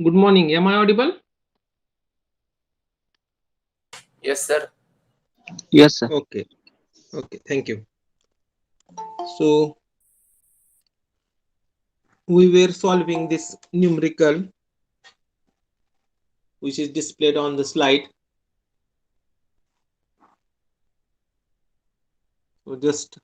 Good morning. Am I audible? Yes, sir. Yes, sir. Okay. Okay. Thank you. So we were solving this numerical, which is displayed on the slide. So just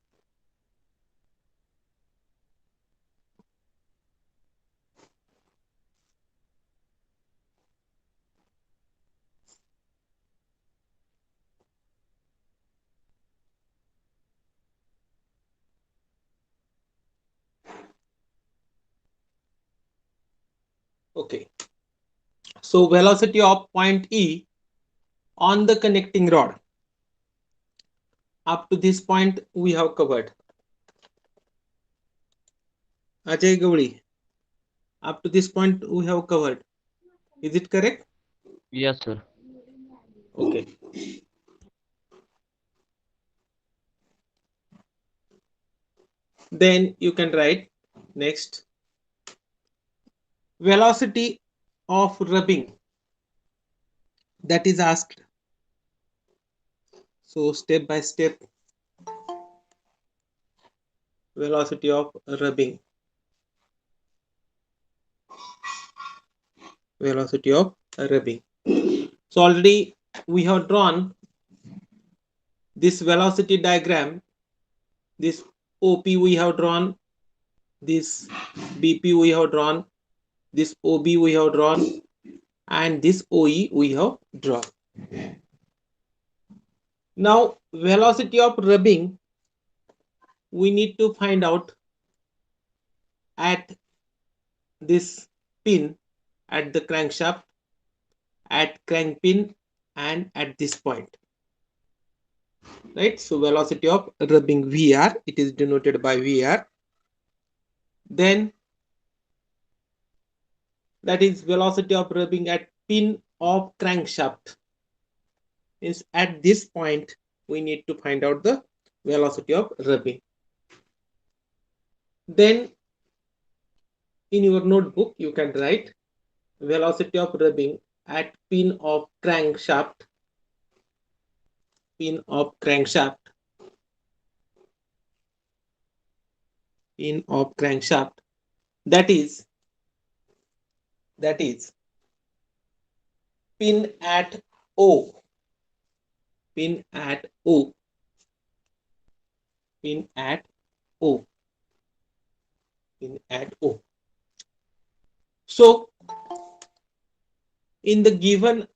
okay. So velocity of point E on the connecting rod. Up to this point we have covered. Ajay Gowri, up to this point we have covered. Is it correct? Yes, sir. Okay. Then you can write next velocity of rubbing, that is asked. So step by step, velocity of rubbing, velocity of rubbing. So already we have drawn this velocity diagram. This OP we have drawn, this BP we have drawn, this OB we have drawn, and this OE we have drawn. Now velocity of rubbing we need to find out at this pin, at the crankshaft, at crank pin, and at this point, right? So velocity of rubbing VR, it is denoted by VR. Then that is velocity of rubbing at pin of crankshaft. Is at this point we need to find out the velocity of rubbing. Then in your notebook you can write velocity of rubbing at pin of crankshaft, pin of crankshaft, pin of crankshaft, that is pin at O, pin at O, pin at O, pin at O. So in the given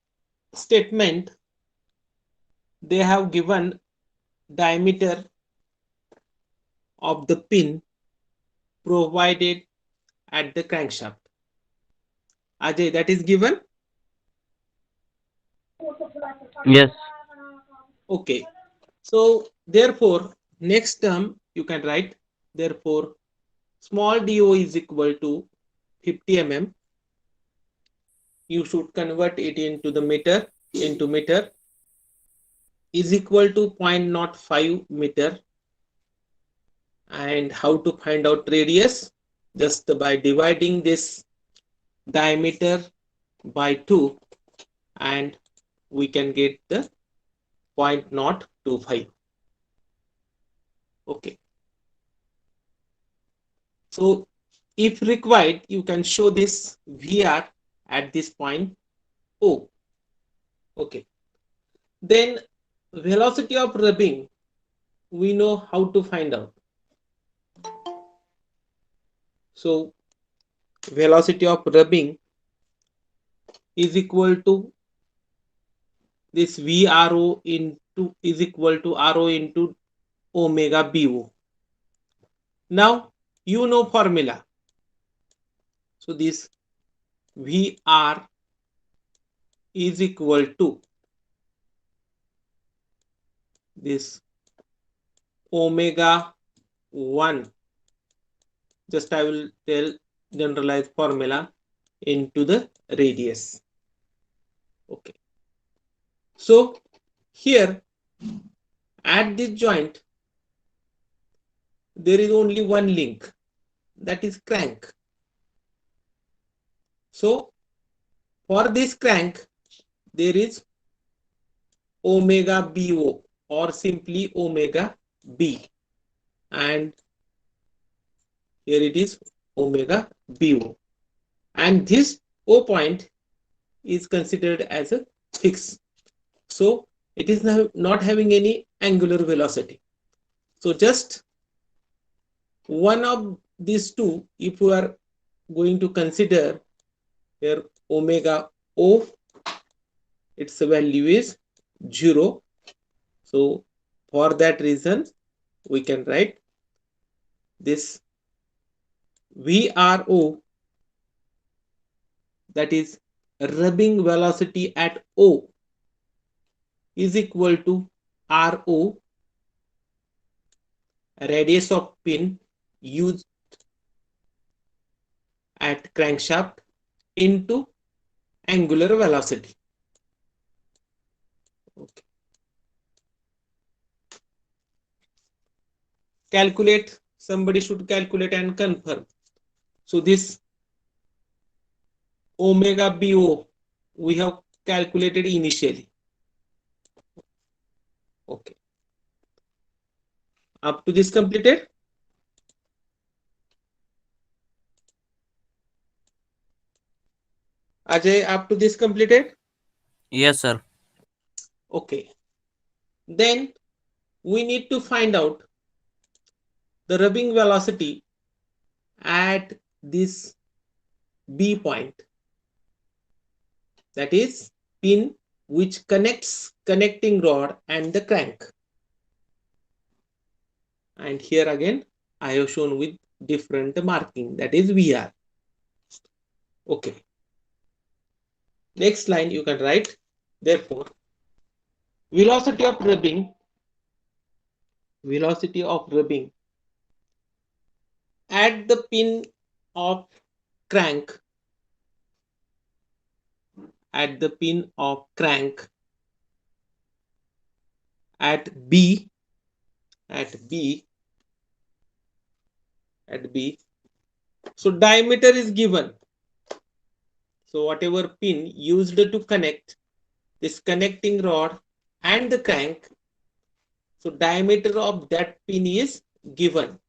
statement they have given diameter of the pin provided at the crankshaft. Ajay, that is given. Yes. Okay. So therefore, next term you can write, therefore small do is equal to 50 mm. You should convert it into the meter, into meter, is equal to 0.05 meter. And how to find out radius? Just by dividing this diameter by 2, and we can get the 0.025. Okay. So if required, you can show this VR at this point O. Okay. Then velocity of rubbing, we know how to find out. So velocity of rubbing is equal to this VRO into, is equal to RO into omega BO. Now you know formula. So this VR is equal to this omega 1, just I will tell generalized formula, into the radius. Okay. So here at this joint there is only one link, that is crank. So for this crank, there is omega BO or simply omega B, and here it is omega BO, and this O point is considered as a fixed. So it is not having any angular velocity. So just one of these two, if you are going to consider here omega O, its value is 0. So for that reason, we can write this VRO, that is rubbing velocity at O, is equal to RO, radius of pin used at crankshaft, into angular velocity. Okay. Calculate, somebody should calculate and confirm. So this omega BO we have calculated initially. Okay. Up to this completed? Ajay, up to this completed? Yes, sir. Okay. Then we need to find out the rubbing velocity at this B point, that is pin which connects connecting rod and the crank. And here again I have shown with different marking, that is VR. Okay. Next line you can write, therefore velocity of rubbing at the pin of crank at B at B. So diameter is given. So whatever pin used to connect this connecting rod and the crank, so diameter of that pin is given.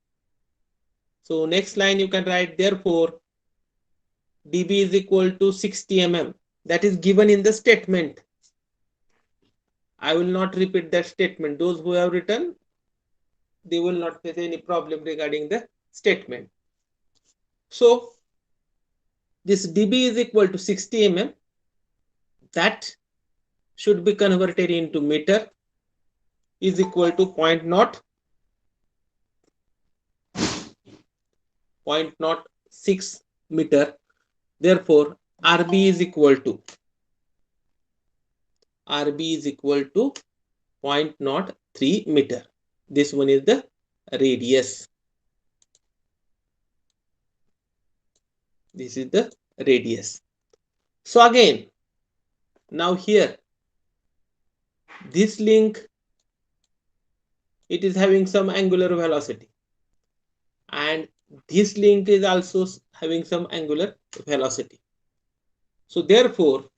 So next line you can write, therefore dB is equal to 60 mm. That is given in the statement. I will not repeat that statement. Those who have written, they will not face any problem regarding the statement. So this dB is equal to 60 mm. That should be converted into meter, is equal to 0.06 meter. Therefore RB is equal to 0.03 meter. This one is the radius. This is the radius. So again, now here this link, it is having some angular velocity, and this link is also having some angular velocity. So therefore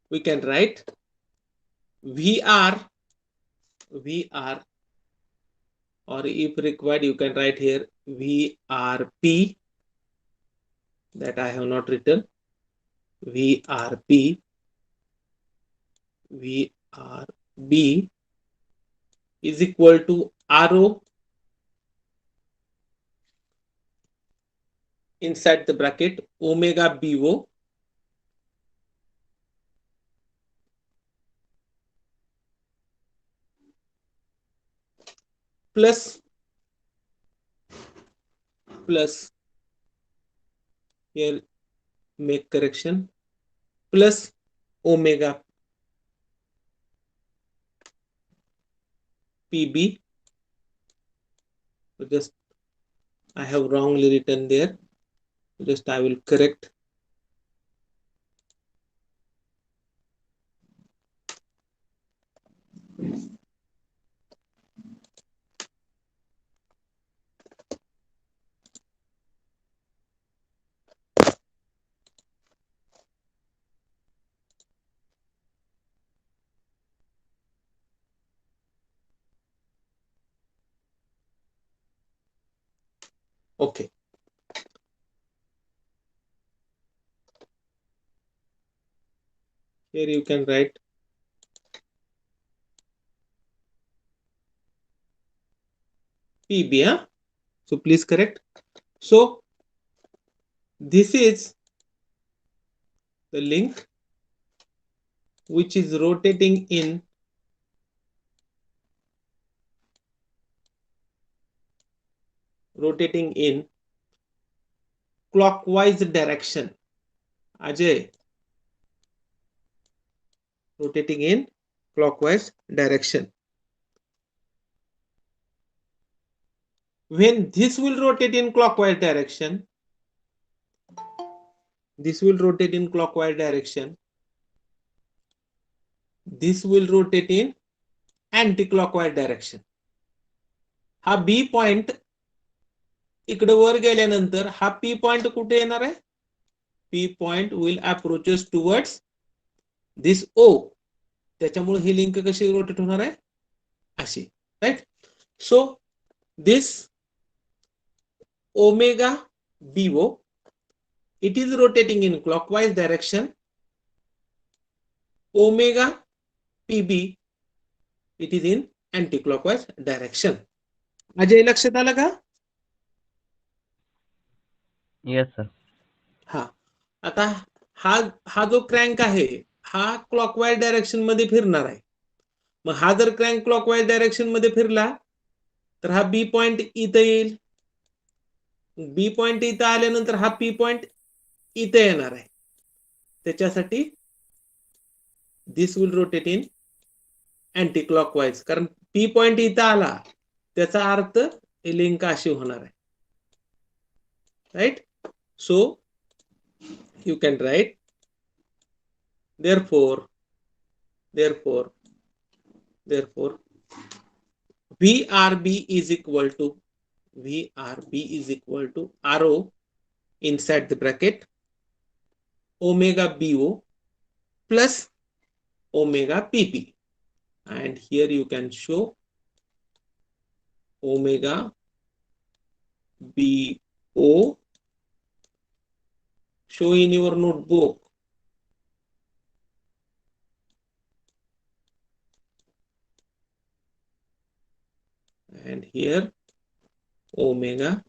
we can write VR, or if required you can write here VRP, that I have not written. VRB is equal to RO inside the bracket omega BO plus here make correction, plus omega PB. So just I have wrongly written there. Just I will correct. Okay. Here you can write PB. Huh? So please correct. So this is the link which is rotating in clockwise direction. Ajay, rotating in clockwise direction. When this will rotate in clockwise direction, this will rotate in clockwise direction, this will rotate in anti-clockwise direction. हा B point इकडे वर गेल्यानंतर हा P point कुठे येणार आहे? P point will approaches towards this O. त्याच्यामुळे ही लिंक कशी रोटेट होणार आहे? अशी, right? So this omega BO, it is rotating in clockwise direction. Omega PB, it is in anti-clockwise direction. Ajay लक्षात आलं का? Yes, sir. हा, आता हा जो क्रँक आहे हा क्लॉकवाईज डायरेक्शन मध्ये फिरणार आहे. मग हा जर क्रँक क्लॉकवाईज डायरेक्शन मध्ये फिरला तर हा बी पॉइंट इथं येईल. बी पॉइंट इथं आल्यानंतर हा पी पॉइंट इथं येणार आहे. त्याच्यासाठी this will rotate in anti clockwise. कारण पी पॉइंट इथं आला त्याचा अर्थ ही लिंक अशी होणार आहे, right? So you can write therefore VRB is equal to RO inside the bracket omega BO plus omega PP, and here you can show omega BO. Show in your notebook. And here omega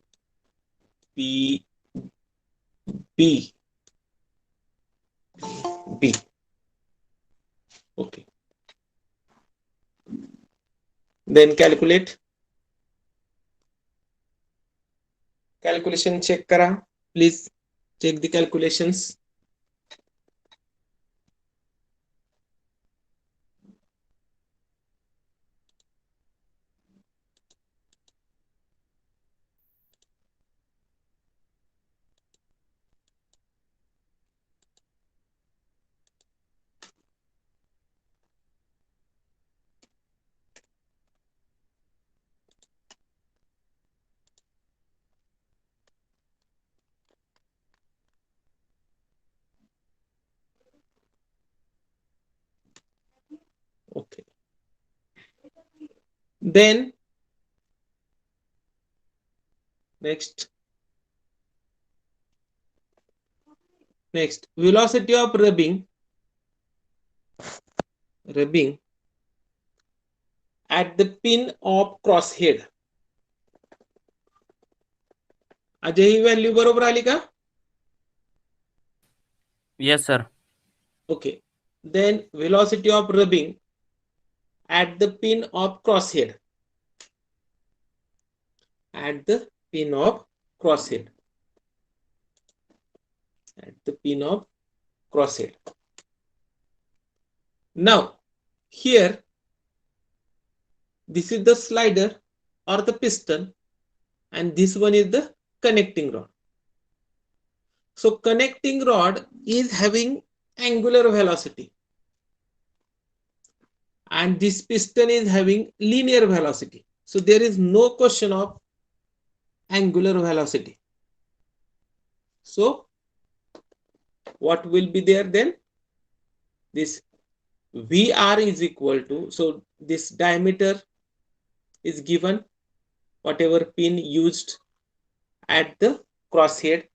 B. Okay. Then calculate. Calculation check करा. Please check the calculations. Okay. Then next velocity of rubbing at the pin of crosshead. Ajay he value बरोबर आली का? Yes, sir. Okay. Then velocity of rubbing at the pin of crosshead. At the pin of crosshead. Now here this is the slider or the piston, and this one is the connecting rod. So connecting rod is having angular velocity and this piston is having linear velocity. So there is no question of angular velocity. So what will be there then? This VR is equal to, so this diameter is given, whatever pin used at the crosshead.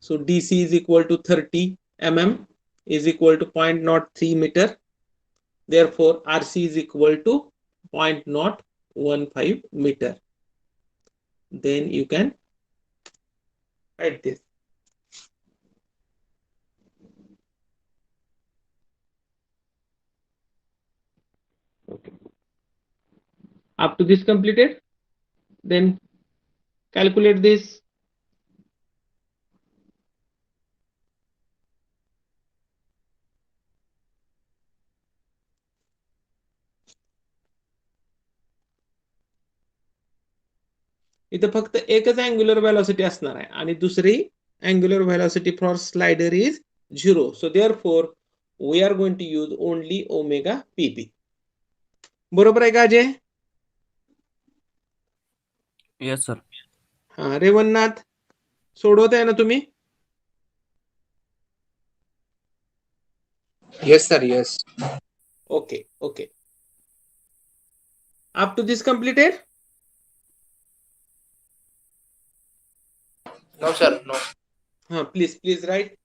So DC is equal to 30 mm is equal to 0.03 meter. Therefore, RC is equal to 0.015 meter. Then you can write this. Okay. Up to this completed, then calculate this. इथं फक्त एकच angular velocity असणार आहे आणि दुसरी angular velocity for slider is 0. So therefore we are going to use only omega pp. बरोबर आहे का अजय? Yes, sir. हा रेवन्नाथ सोडवत आहे ना तुम्ही? Yes, sir. Yes. Okay, okay. Up to this completed? No, sir. No. Please write.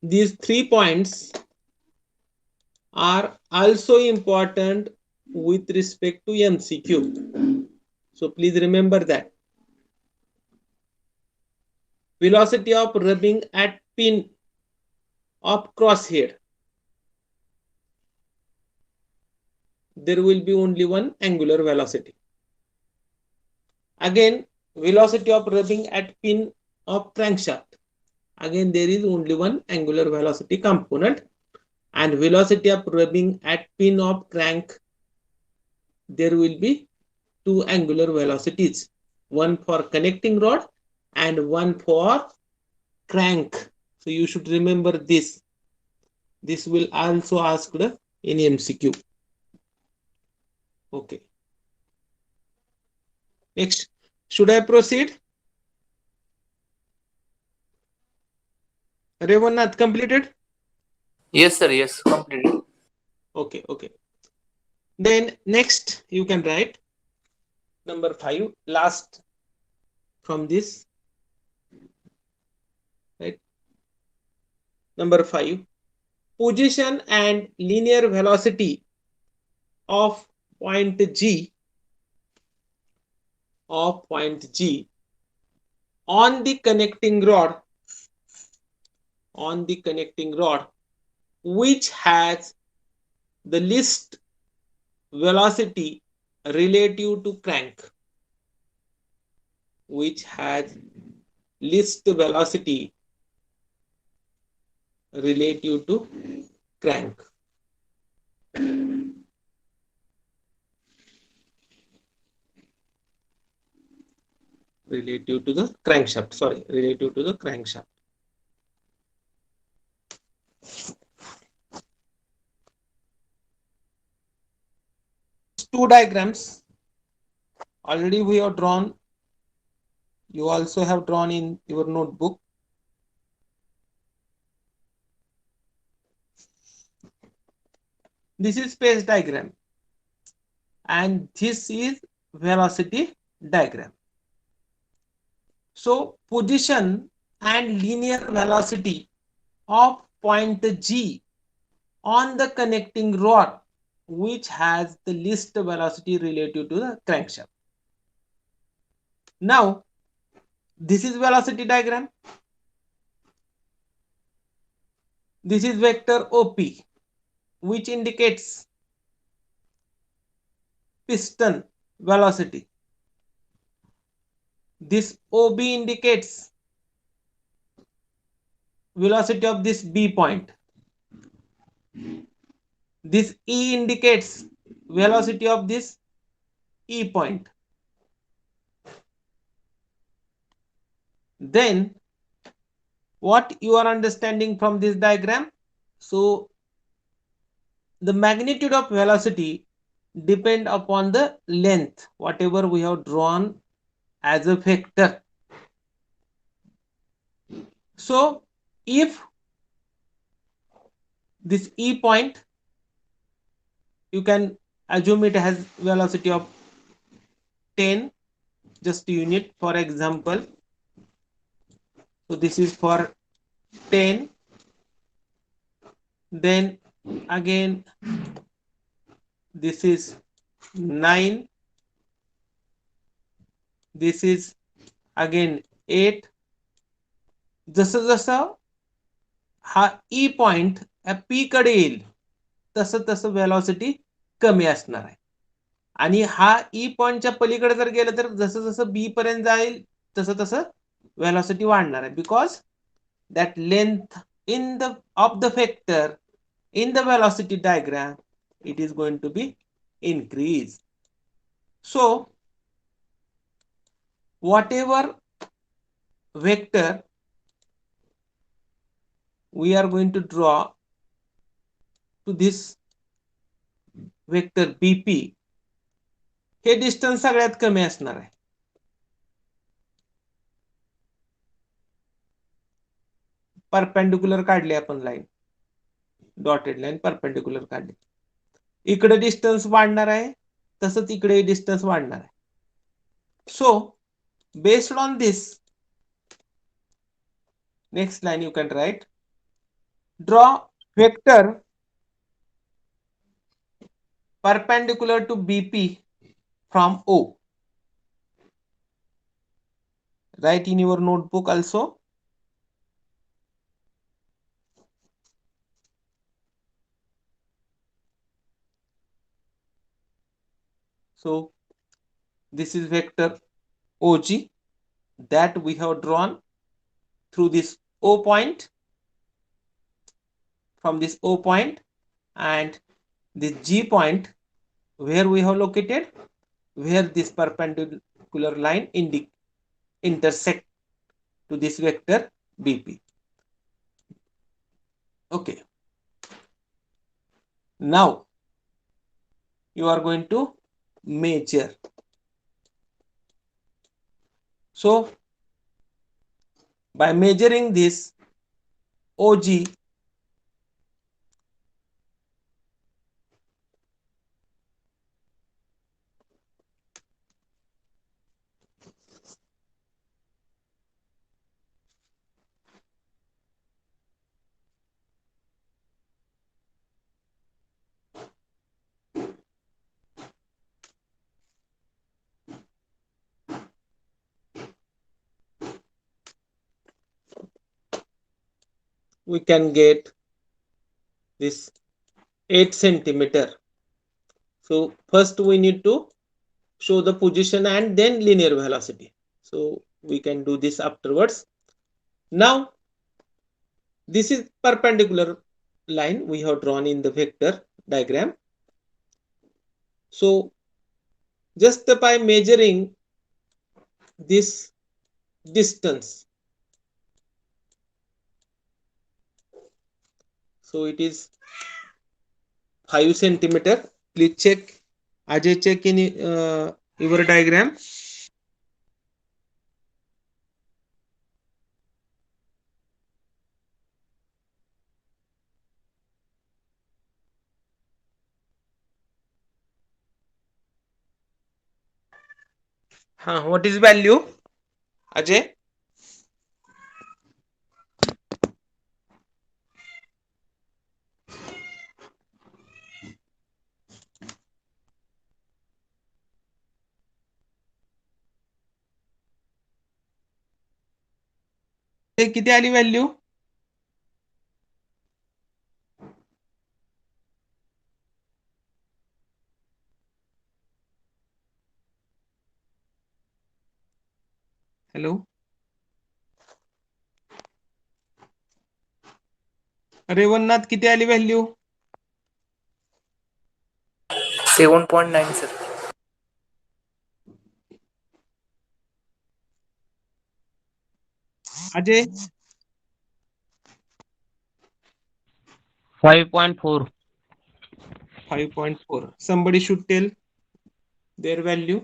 These 3 points are also important with respect to MCQ. So please remember that. Velocity of rubbing at pin of crosshead. There will be only one angular velocity. Again, velocity of rubbing at pin of crankshaft. Again, there is only one angular velocity component. And velocity of rubbing at pin of crank, there will be 2 angular velocities, one for connecting rod and one for crank. So you should remember this. This will also asked in MCQ. Okay. Next, should I proceed? Revannath completed? Yes, sir. Yes. Completed. Okay, okay. Then next you can write number 5, last from this, right? Number 5, position and linear velocity of point G on the connecting rod which has the least velocity relative to crank, which has least velocity relative to crank. Relative to the crankshaft, sorry, relative to the crankshaft. Two diagrams already we have drawn. You also have drawn in your notebook. This is phase diagram and this is velocity diagram. So position and linear velocity of point G on the connecting rod which has the least velocity relative to the crankshaft. Now this is velocity diagram. This is vector OP, which indicates piston velocity. This OB indicates velocity of this B point. This E indicates velocity of this E point. Then what you are understanding from this diagram? So the magnitude of velocity depend upon the length, whatever we have drawn as a vector. So if this E point, you can assume it has velocity of 10 just unit, for example. So this is for 10. Then again this is 9. This is again 8. जसं जसं हा ई point P कडे येईल तसं तसं velocity कमी असणार आहे. आणि हा ई पॉइंटच्या पलीकडे जर गेलं तर जसं जसं बी पर्यंत जाईल तसं तसं वेलॉसिटी वाढणार आहे, because that length in the of the vector in the velocity diagram, it is going to be increased. So whatever vector we are going to draw to this vector BP, हे distance सगळ्यात कमी असणार आहे. Perpendicular काढली आपण line, dotted line perpendicular काढली. इकडे distance वाढणार आहे, तसंच इकडे डिस्टन्स वाढणार आहे. So based on this, next line you can write, draw vector perpendicular to BP from O. Write in your notebook also. So this is vector OG that we have drawn through this O point, from this O point, and this G point where we have located, where this perpendicular line intersect to this vector BP. Okay. Now you are going to measure. So by measuring this OG, we can get this 8 centimeter. So first we need to show the position and then linear velocity. So we can do this afterwards. Now this is perpendicular line we have drawn in the vector diagram. So just by measuring this distance, so it is 5 centimeter. Please check. Ajay, check in your diagram. What is value, Ajay? किती आली value? Hello, रेवन्नाथ किती आली value? 7.9 sir. Ajay 5.4. 5.4. Somebody should tell their value.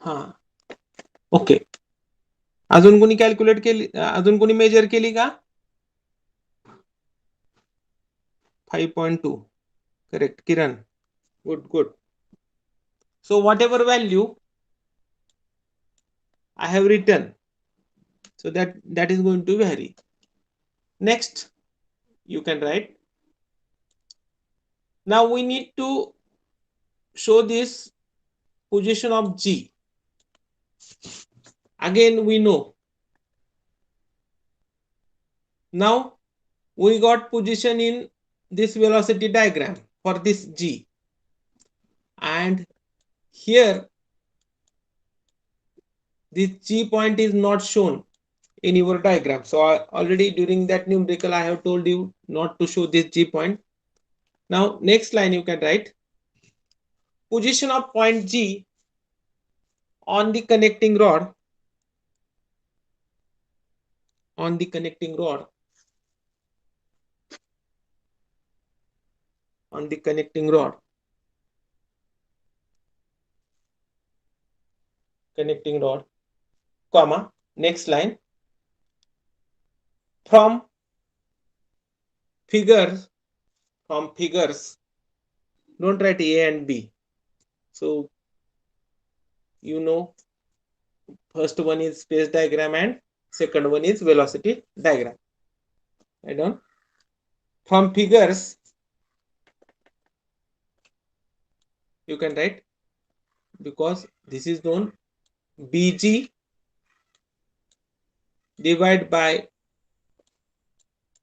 हा, okay. अजून कोणी calculate केली, अजून कोणी मेजर केली का? 5.2. Correct Kiran, good good. So whatever value I have written, so that is going to vary. Next you can write. Now we need to show this position of G. Again we know. Now we got position in this velocity diagram for this G, and here this G point is not shown in your diagram. So already during that numerical I have told you not to show this G point. Now next line you can write position of point G on the connecting rod, on the connecting rod, on the connecting rod, connecting rod, comma, next line, from figures, don't write A and B. So you know, first one is phase diagram and second one is velocity diagram. I don't. From figures you can write, because this is known, BG divided by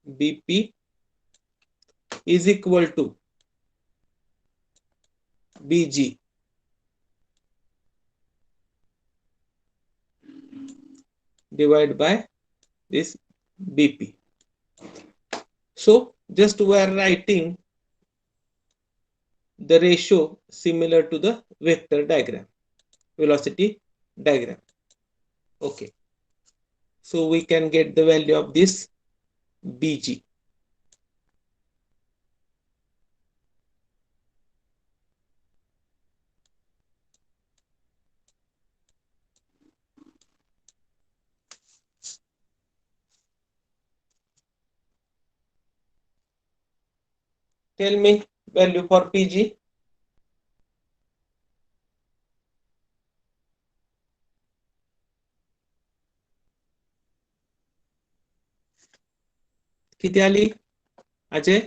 BP is equal to BG divided by this BP. So just we are writing the ratio similar to the vector diagram, velocity diagram. Okay. So we can get the value of this BG. Tell me value for PG. किती आली अजय?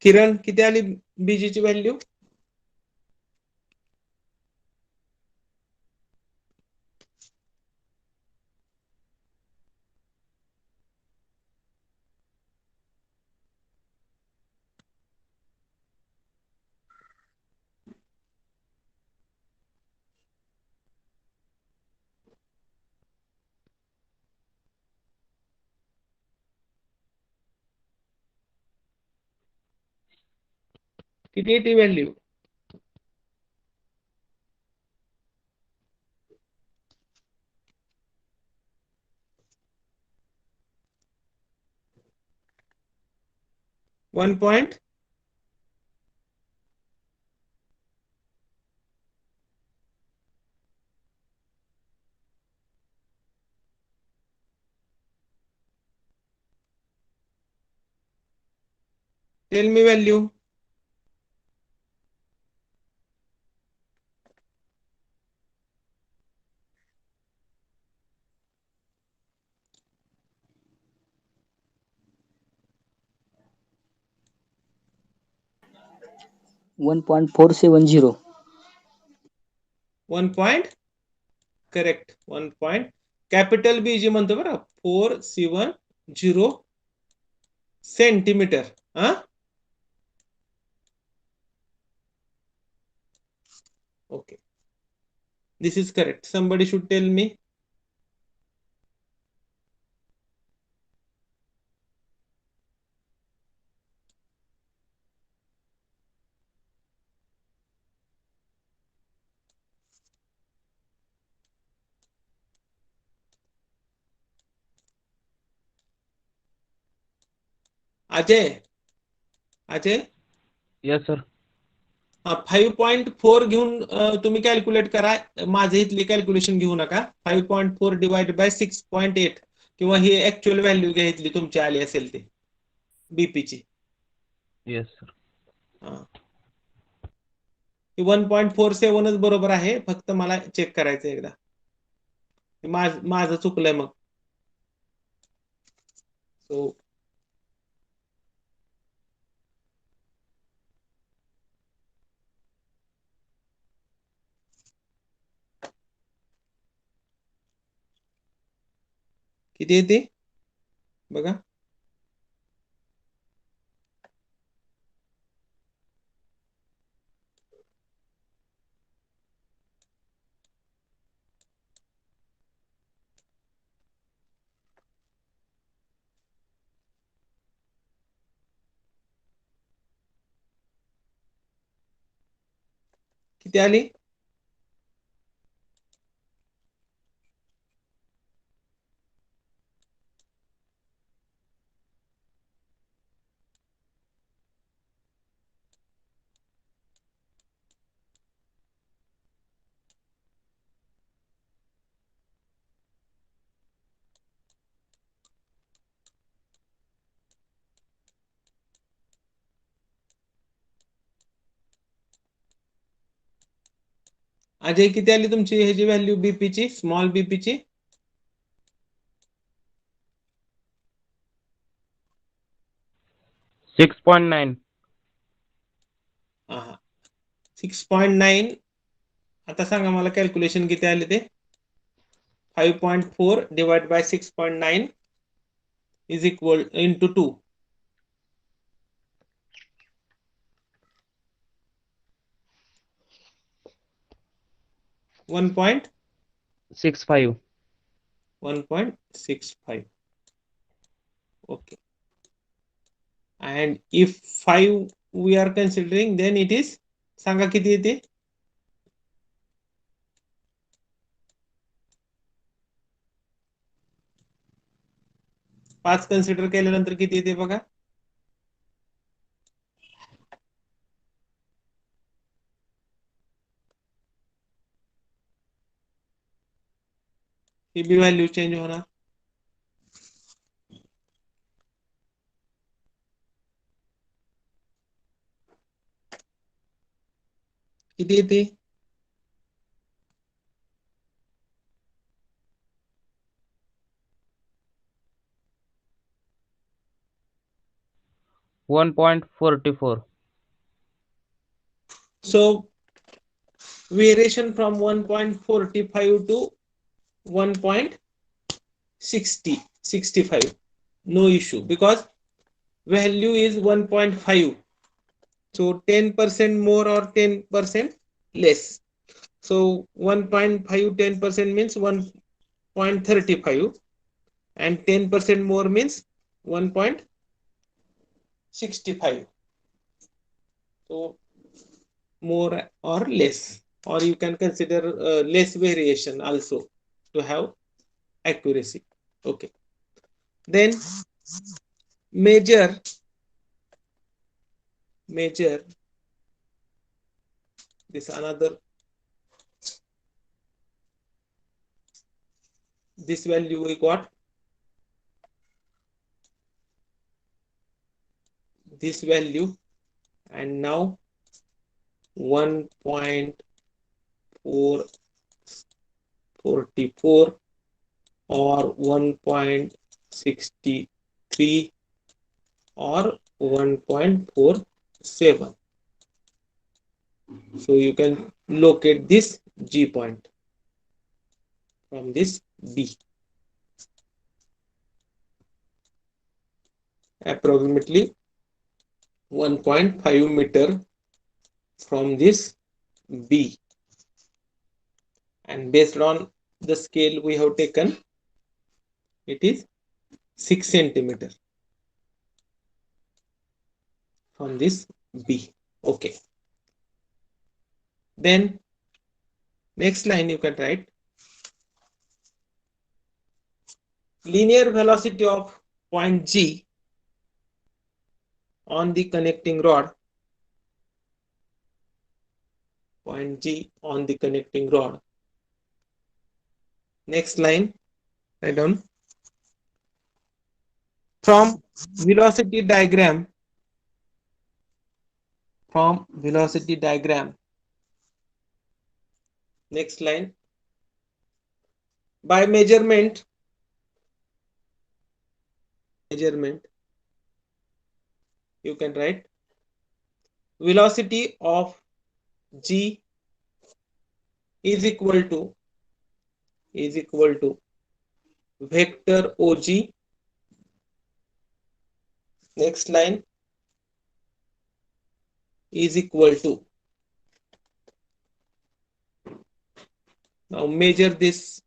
किरण किती आली बीजी ची value? किती येते value? One point Tell me value. $1.470. 1 point. Correct. 1 point. Capital B जी म्हणतो बरं 470 centimetre. Okay. This is correct. Somebody should tell me. Ajay. Yes, sir. 5.4 घेऊन तुम्ही कॅल्क्युलेट करा. माझे इथली कॅल्क्युलेशन घेऊ नका. 5.4 डिवाइड बाय 6.8 किंवा ही ऍक्च्युअल व्हॅल्यू घ्या इथली तुमची आली असेल ते बीपी ची. Yes, sir. 1.47च बरोबर आहे. फक्त मला चेक करायचं एकदा. माझं चुकलंय मग. सो किती येते बघा. किती आली? अजय किती आली तुमची ह्याची व्हॅल्यू बीपी ची, स्मॉल बीपी ची? 6.9. 6.9. आता सांगा मला कॅल्क्युलेशन किती आले ते. 5.4 divide by 6.9 is equal into 2. 65. 1.65. Okay. And if 5 we are considering, then it is, सांगा किती येते? 5 कन्सिडर केल्यानंतर किती येते बघा. ही बी व्हॅल्यू चेंज होणार. किती येते? 1.44. So variation from 1.45 to 1.65, no issue, because value is 1.5. So 10% more or 10% less. So 1.5 10% means 1.35 and 10% more means 1.65. So more or less, or you can consider less variation also to have accuracy. Okay. Then measure this another, this value we got, this value, and now 1.444 or 1.63 or 1.47. So you can locate this G point from this B. Approximately 1.5 meter from this B. And based on the scale we have taken, it is 6 centimeter from this B. Okay. Then next line you can write linear velocity of point G on the connecting rod. Point G on the connecting rod. Next line, write down. From velocity diagram, next line, by measurement, you can write velocity of G is equal to vector OG. Next line is equal to, now measure this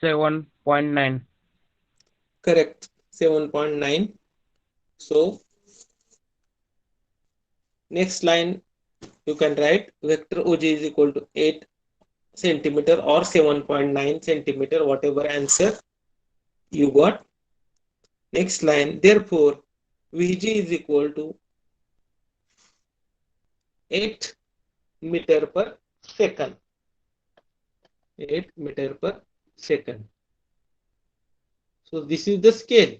7.9. correct, 7.9. So next line you can write vector OG is equal to 8 centimeter or 7.9 centimeter, whatever answer you got. Next line, therefore VG is equal to 8 meter per second. 8 meter per second. So this is the scale.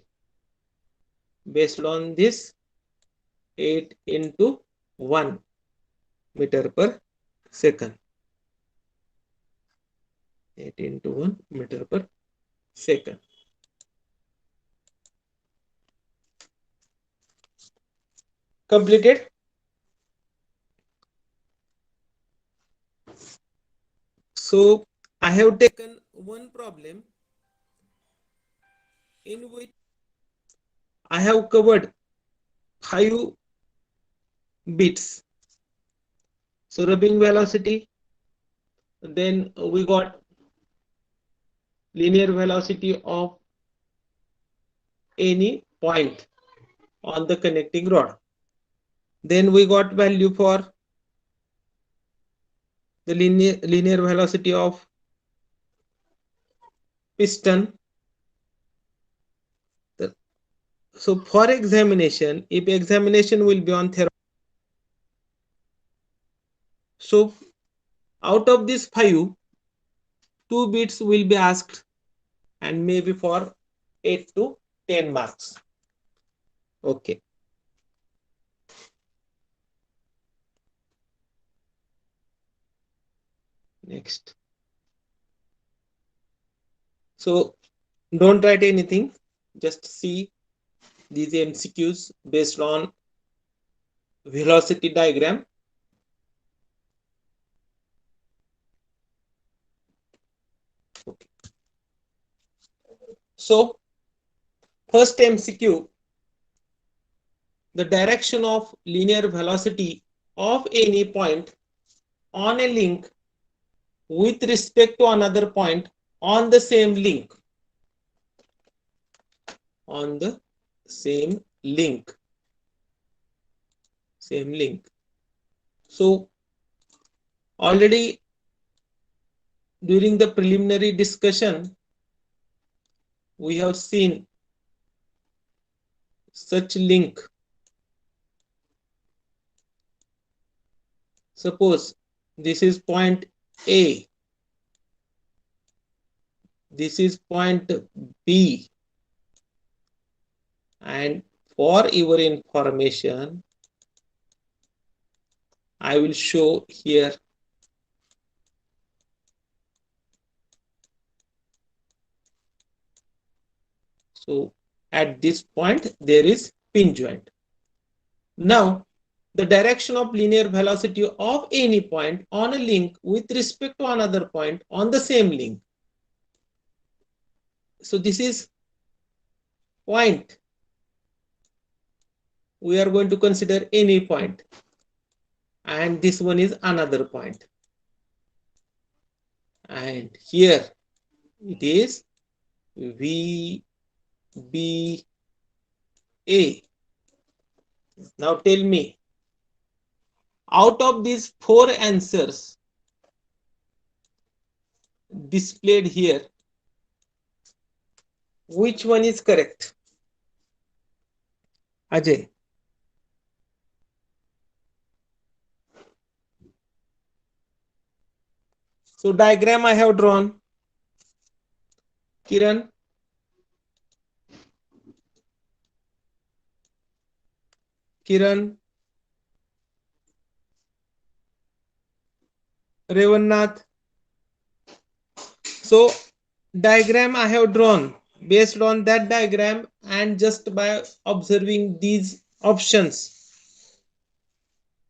Based on this, 8 into 1 meter per second. 8 into 1 meter per second. Completed. So I have taken one problem in which I have covered 5 bits. So rubbing velocity, then we got linear velocity of any point on the connecting rod. Then we got value for the linear velocity of piston. So for examination, if examination will be on theory, so out of these 5, 2 bits will be asked, and maybe for 8 to 10 marks. Okay. Next. So don't write anything, just see these MCQs based on velocity diagram. Okay. So first MCQ, the direction of linear velocity of any point on a link with respect to another point on the same link. On the same link. So already during the preliminary discussion, we have seen such link. Suppose this is point A, this is point B, and for your information, I will show here. So at this point, there is pin joint. Now, the direction of linear velocity of any point on a link with respect to another point on the same link. So this is point. We are going to consider any point, and this one is another point. And here it is VBA. Now tell me, out of these 4 answers displayed here, which one is correct? Ajay. So diagram I have drawn. Kiran. Kiran. Revannath. So diagram I have drawn. Based on that diagram and just by observing these options.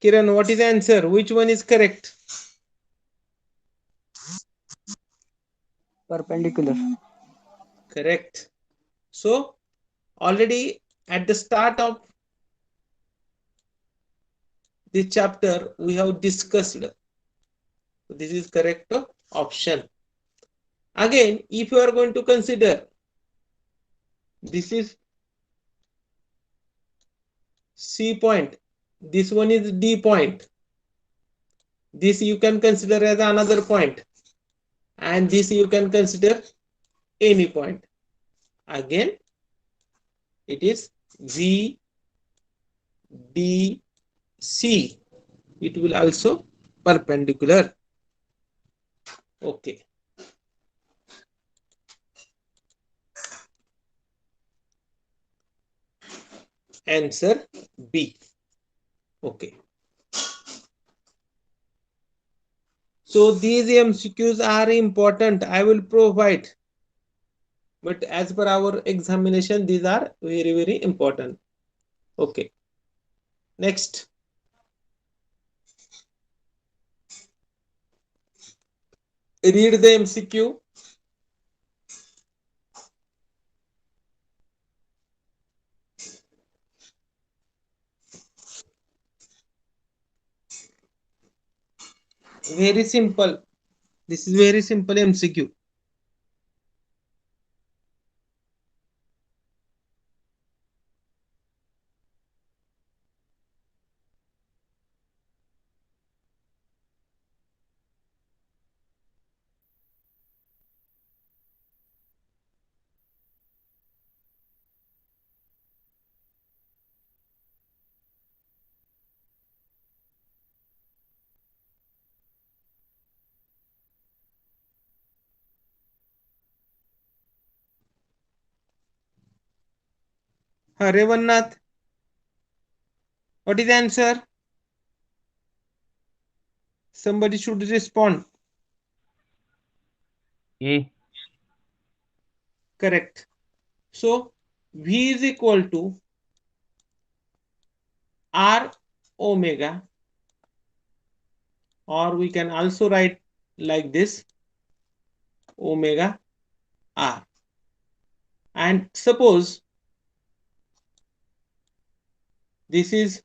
Kiran, what is the answer? Which one is correct? Perpendicular. Correct. So already at the start of this chapter, we have discussed. So this is correct option. Again, if you are going to consider, this is C point, this one is D point. This you can consider as another point, and this you can consider any point. Again, it is V, D, C. It will also perpendicular. Okay. Answer B. Okay. So these MCQs are important. I will provide. But as per our examination, these are very, very important. Okay. Next. Read the MCQ. Very simple. This is very simple MCQ. Revannath, what is the answer? Somebody should respond. A. Correct. So V is equal to R omega, or we can also write like this, omega R. And suppose this is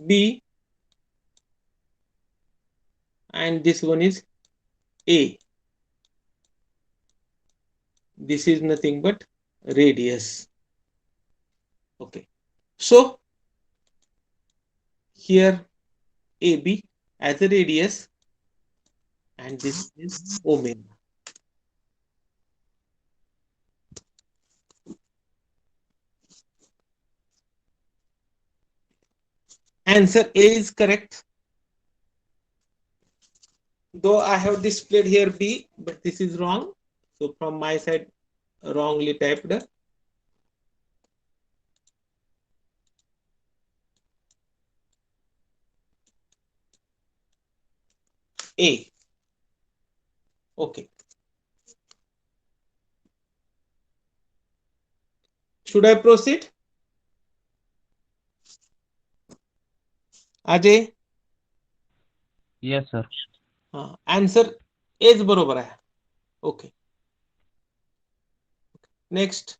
B, and this one is A. This is nothing but radius. Okay, so here AB as a radius, and this is omega. Answer A is correct. Though I have displayed here B, but this is wrong. So from my side, wrongly typed. A. Okay. Should I proceed? Ajay? Yes, sir. Answer A's बरोबर आहे. Okay. Next.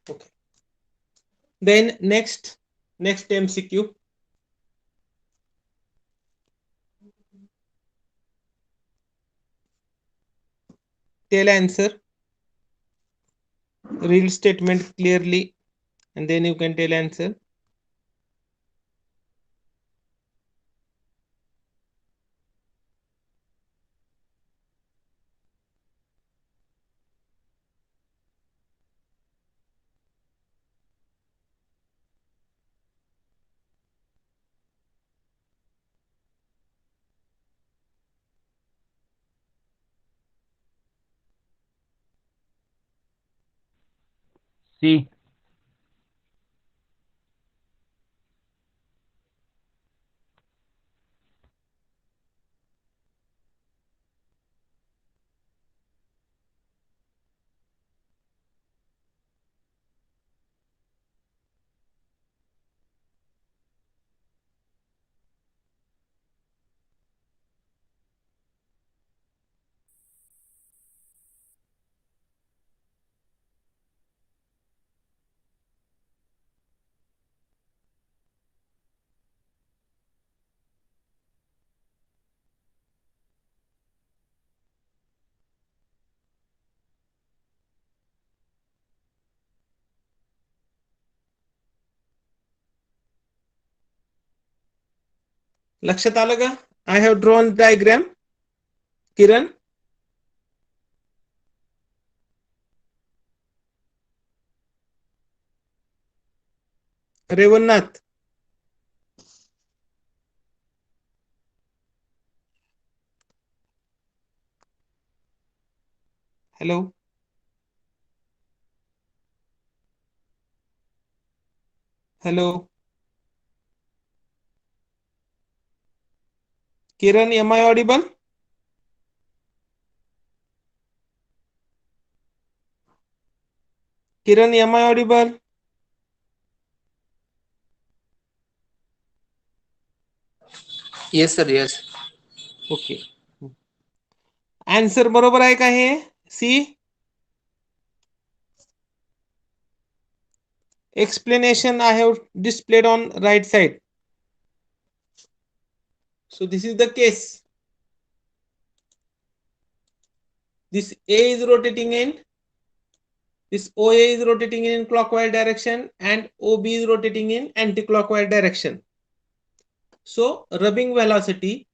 Okay. Then next MCQ. Tell answer. Read statement clearly, and then you can tell answer. C. लक्षात आलं का? I have drawn diagram. Kiran? रेवन्नाथ? Hello? Hello? Kiran, am I audible? Kiran, am I audible? Yes, sir. Yes. Okay. Answer बरोबर आहे का हे? C. Explanation I have displayed on right side. So this is the case. This A is rotating in, this OA is rotating in clockwise direction, and OB is rotating in anti-clockwise direction. So rubbing velocity,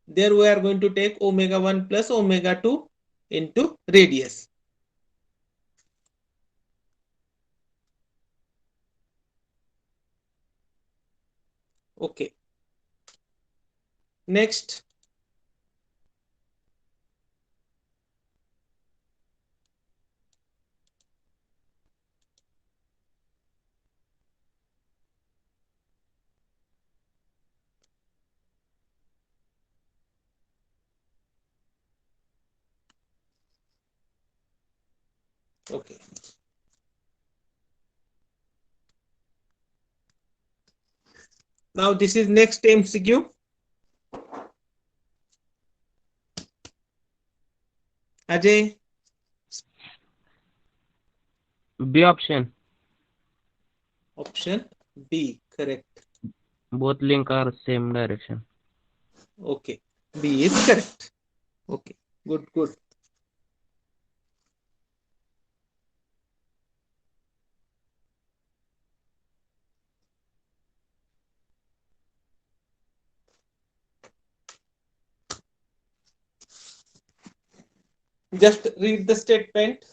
there we are going to take omega 1 plus omega 2 into radius. Okay. Next. Okay. Now this is next MCQ. Ajay, B option. option B, correct. Both link are same direction. Okay, B is correct. Okay, good, good. Just read the statement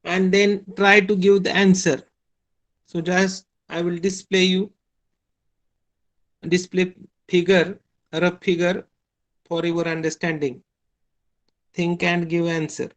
and then try to give the answer. So just I will display figure, rough figure for your understanding. Think and give answer.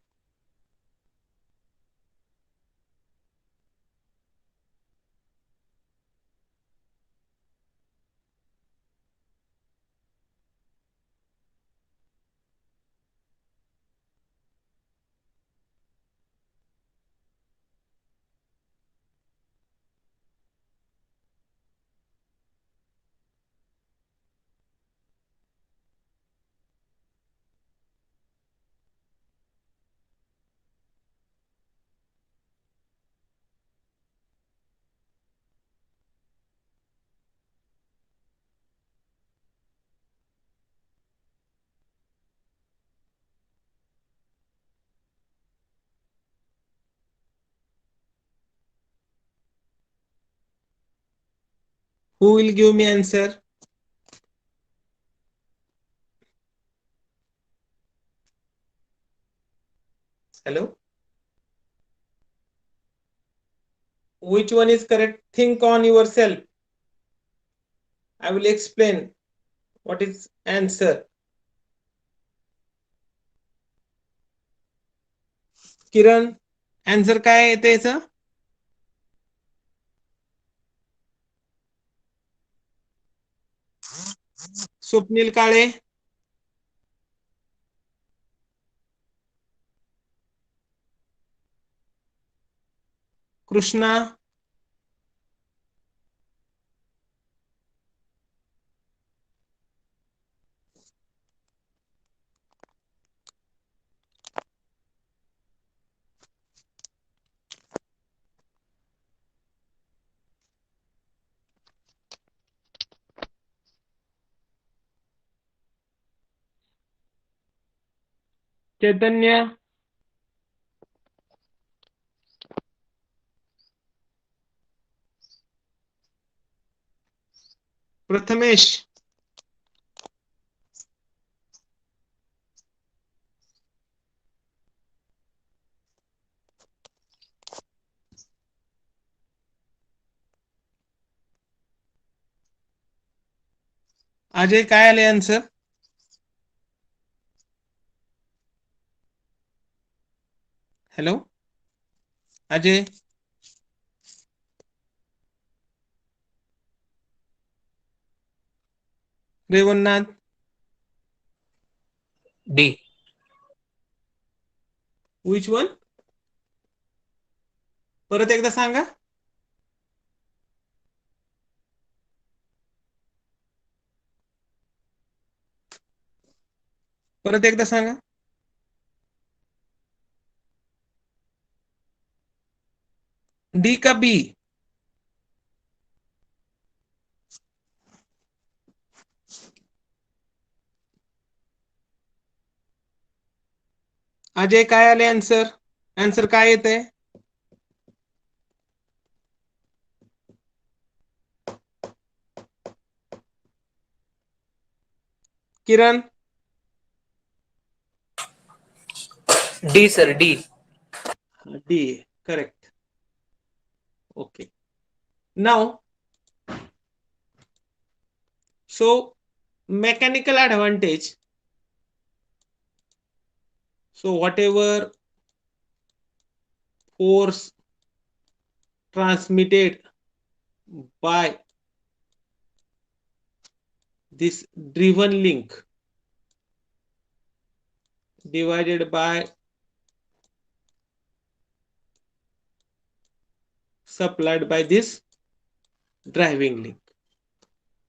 Who will give me answer? Hello? Which one is correct? Think on yourself. I will explain what is answer. Kiran, answer काय येते याचं? स्वप्नील काळे, कृष्णा, चैतन्य, प्रथमेश, अजय काय आले answer? Hello Ajay, Revannath, D. Which one? परत एकदा सांगा. परत एकदा सांगा. डी का बी? अजय काय आले आन्सर? आन्सर काय येते? Kiran, D, sir. D. D, correct. Okay. Now, so mechanical advantage. So whatever force transmitted by this driven link divided by supplied by this driving link.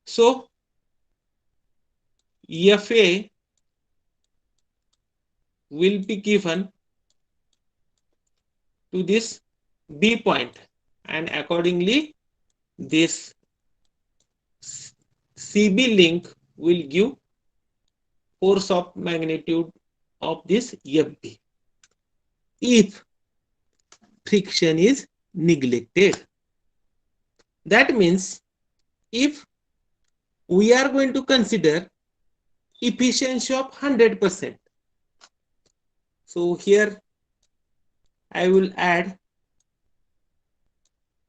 So FA will be given to this B point, and accordingly this CB link will give force of magnitude of this FB if friction is neglected. That means if we are going to consider efficiency of 100%, so here I will add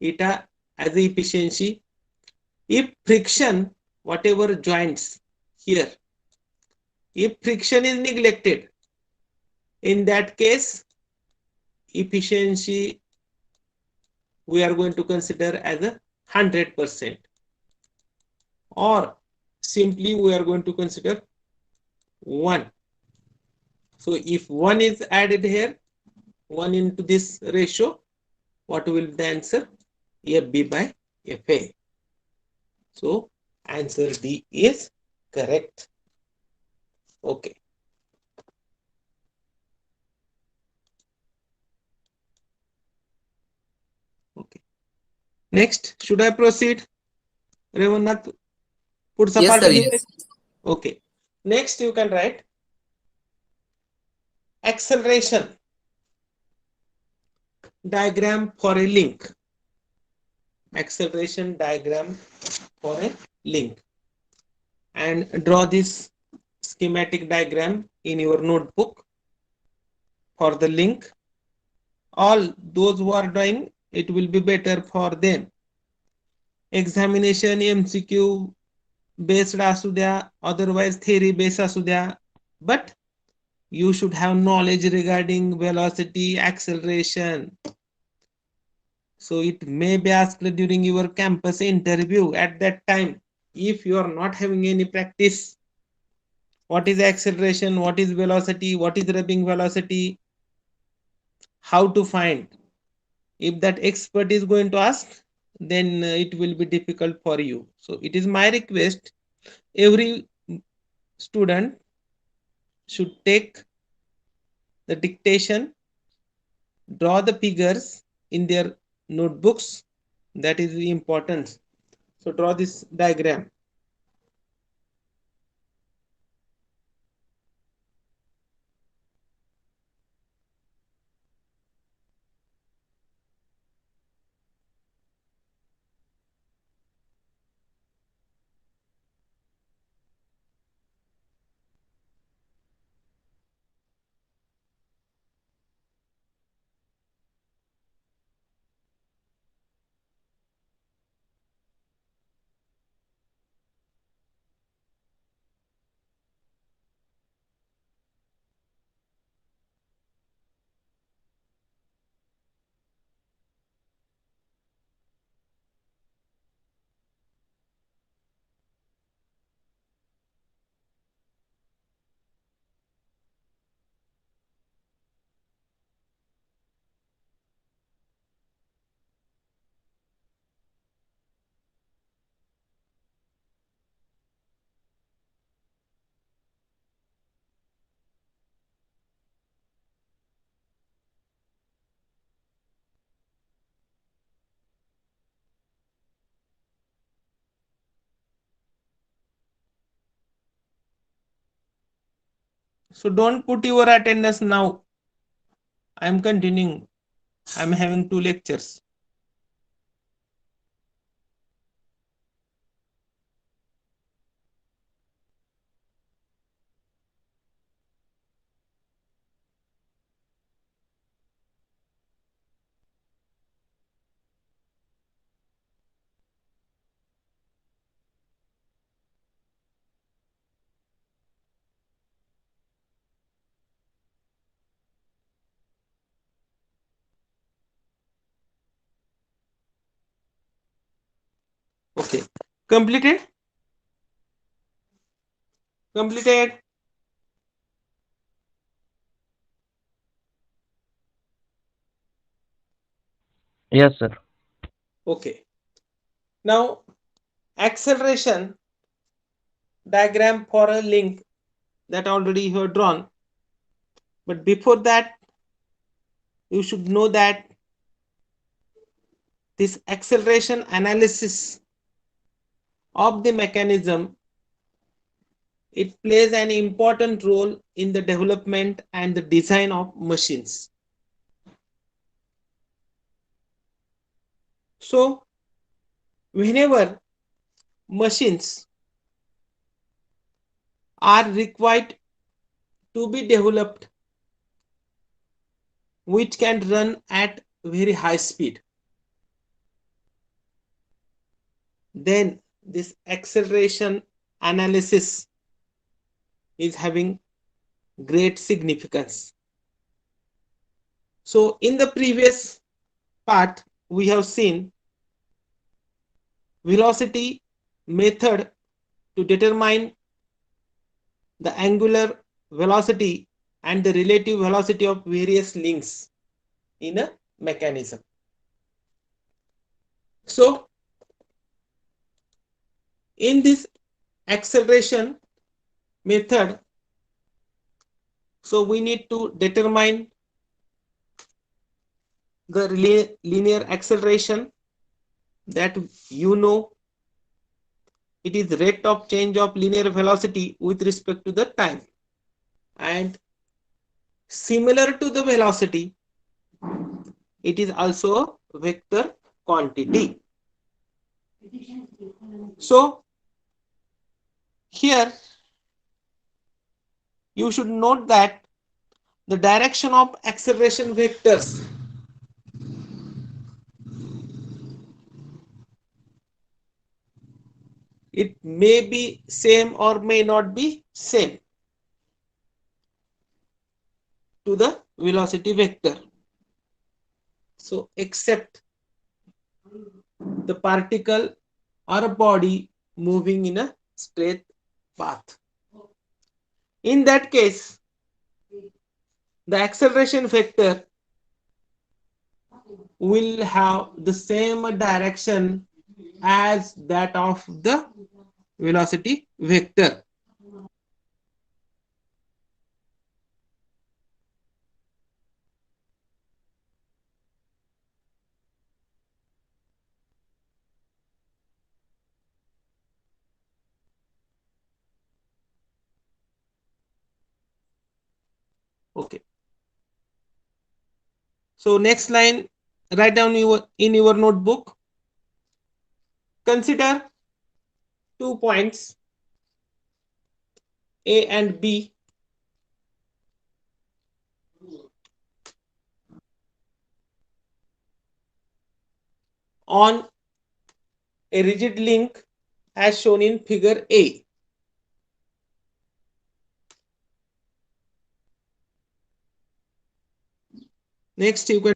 eta as the efficiency. If friction, whatever joints here, if friction is neglected, in that case efficiency we are going to consider as a 100%, or simply we are going to consider 1. So if 1 is added here, 1 into this ratio, what will be the answer? FB by FA. So answer D is correct. Okay. Okay. Next, should I proceed? Revannath, पुढचा Yes, part sir. घेऊया? Yes. Okay. Next, you can write acceleration diagram for a link. Acceleration diagram for a link. And draw this schematic diagram in your notebook for the link. All those who are doing, it will be better for them. Examination MCQ based असू द्या, otherwise theory based असू द्या, but you should have knowledge regarding velocity, acceleration. So it may be asked during your campus interview. At that time, if you are not having any practice, what is acceleration, what is velocity, what is rubbing velocity, how to find? If that expert is going to ask, then it will be difficult for you. So it is my request, every student should take the dictation, draw the figures in their notebooks. That is the importance. So draw this diagram. So don't put your attendance now. I am continuing. I am having 2 lectures. Okay. Completed? Completed. Yes, sir. Okay. Now, acceleration diagram for a link that already you have drawn. But before that, you should know that this acceleration analysis of the mechanism, it plays an important role in the development and the design of machines. So whenever machines are required to be developed which can run at very high speed, then this acceleration analysis is having great significance. So in the previous part, we have seen velocity method to determine the angular velocity and the relative velocity of various links in a mechanism. So in this acceleration method, so we need to determine the linear acceleration, that you know it is rate of change of linear velocity with respect to the time, and similar to the velocity, it is also a vector quantity. So here you should note that the direction of acceleration vectors it may be same or may not be same to the velocity vector. So except the particle or a body moving in a straight path. In that case, the acceleration vector will have the same direction as that of the velocity vector. Okay. So next line, write down in your notebook. Consider 2 points A and B on a rigid link as shown in figure A. Next, you can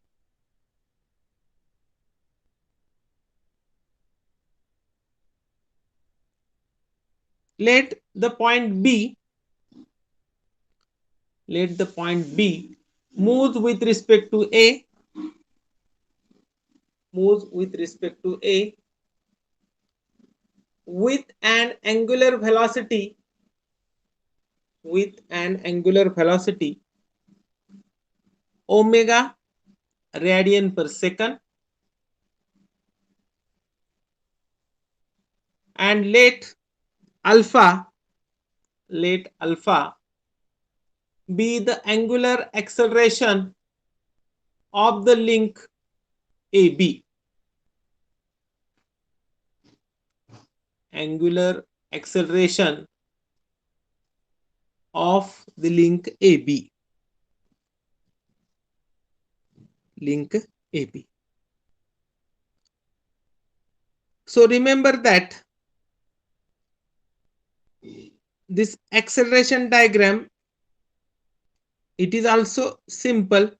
let the point B moves with respect to A, with an angular velocity omega radian per second, and let alpha be the angular acceleration of the link AB. Angular acceleration of the link AB. So remember that this acceleration diagram, it is also simple.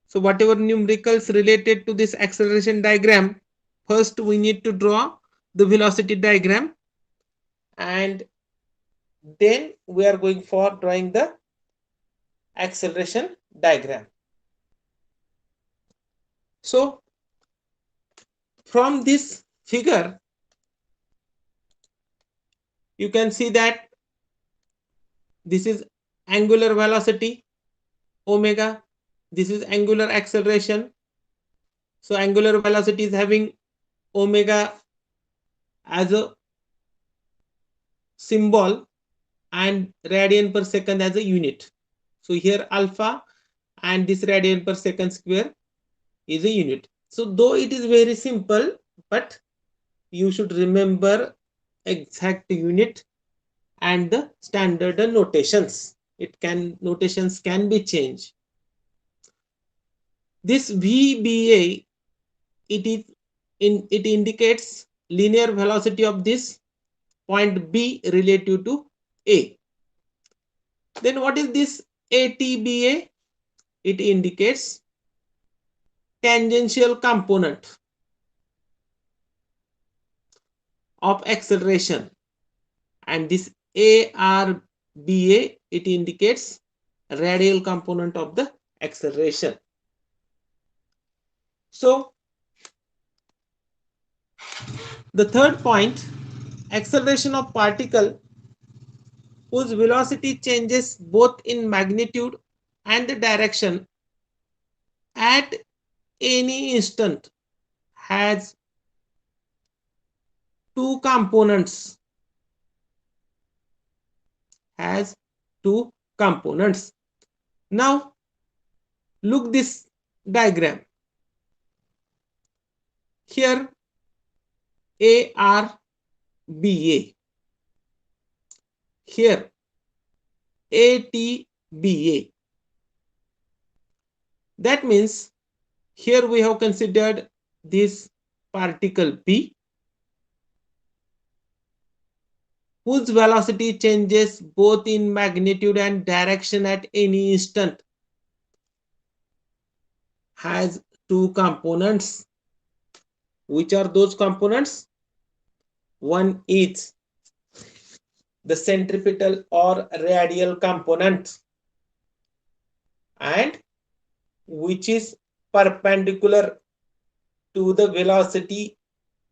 So whatever numericals related to this acceleration diagram, first we need to draw the velocity diagram, and then we are going for drawing the acceleration diagram. So from this figure, you can see that this is angular velocity omega, this is angular acceleration. So angular velocity is having omega as a symbol and radian per second as a unit. So here alpha and this radian per second square is a unit. So though it is very simple, but you should remember exact unit and the standard notations. Notations can be changed. This VBA, it indicates linear velocity of this point B relative to A. Then what is this ATBA? It indicates tangential component of acceleration, and this ARBA, it indicates radial component of the acceleration. So the third point, acceleration of particle whose velocity changes both in magnitude and the direction at any instant has two components. Now look this diagram. Here ARBA, here ATBA. That means here we have considered this particle P, whose velocity changes both in magnitude and direction at any instant, has two components. Which are those components? One is the centripetal or radial component, and which is perpendicular to the velocity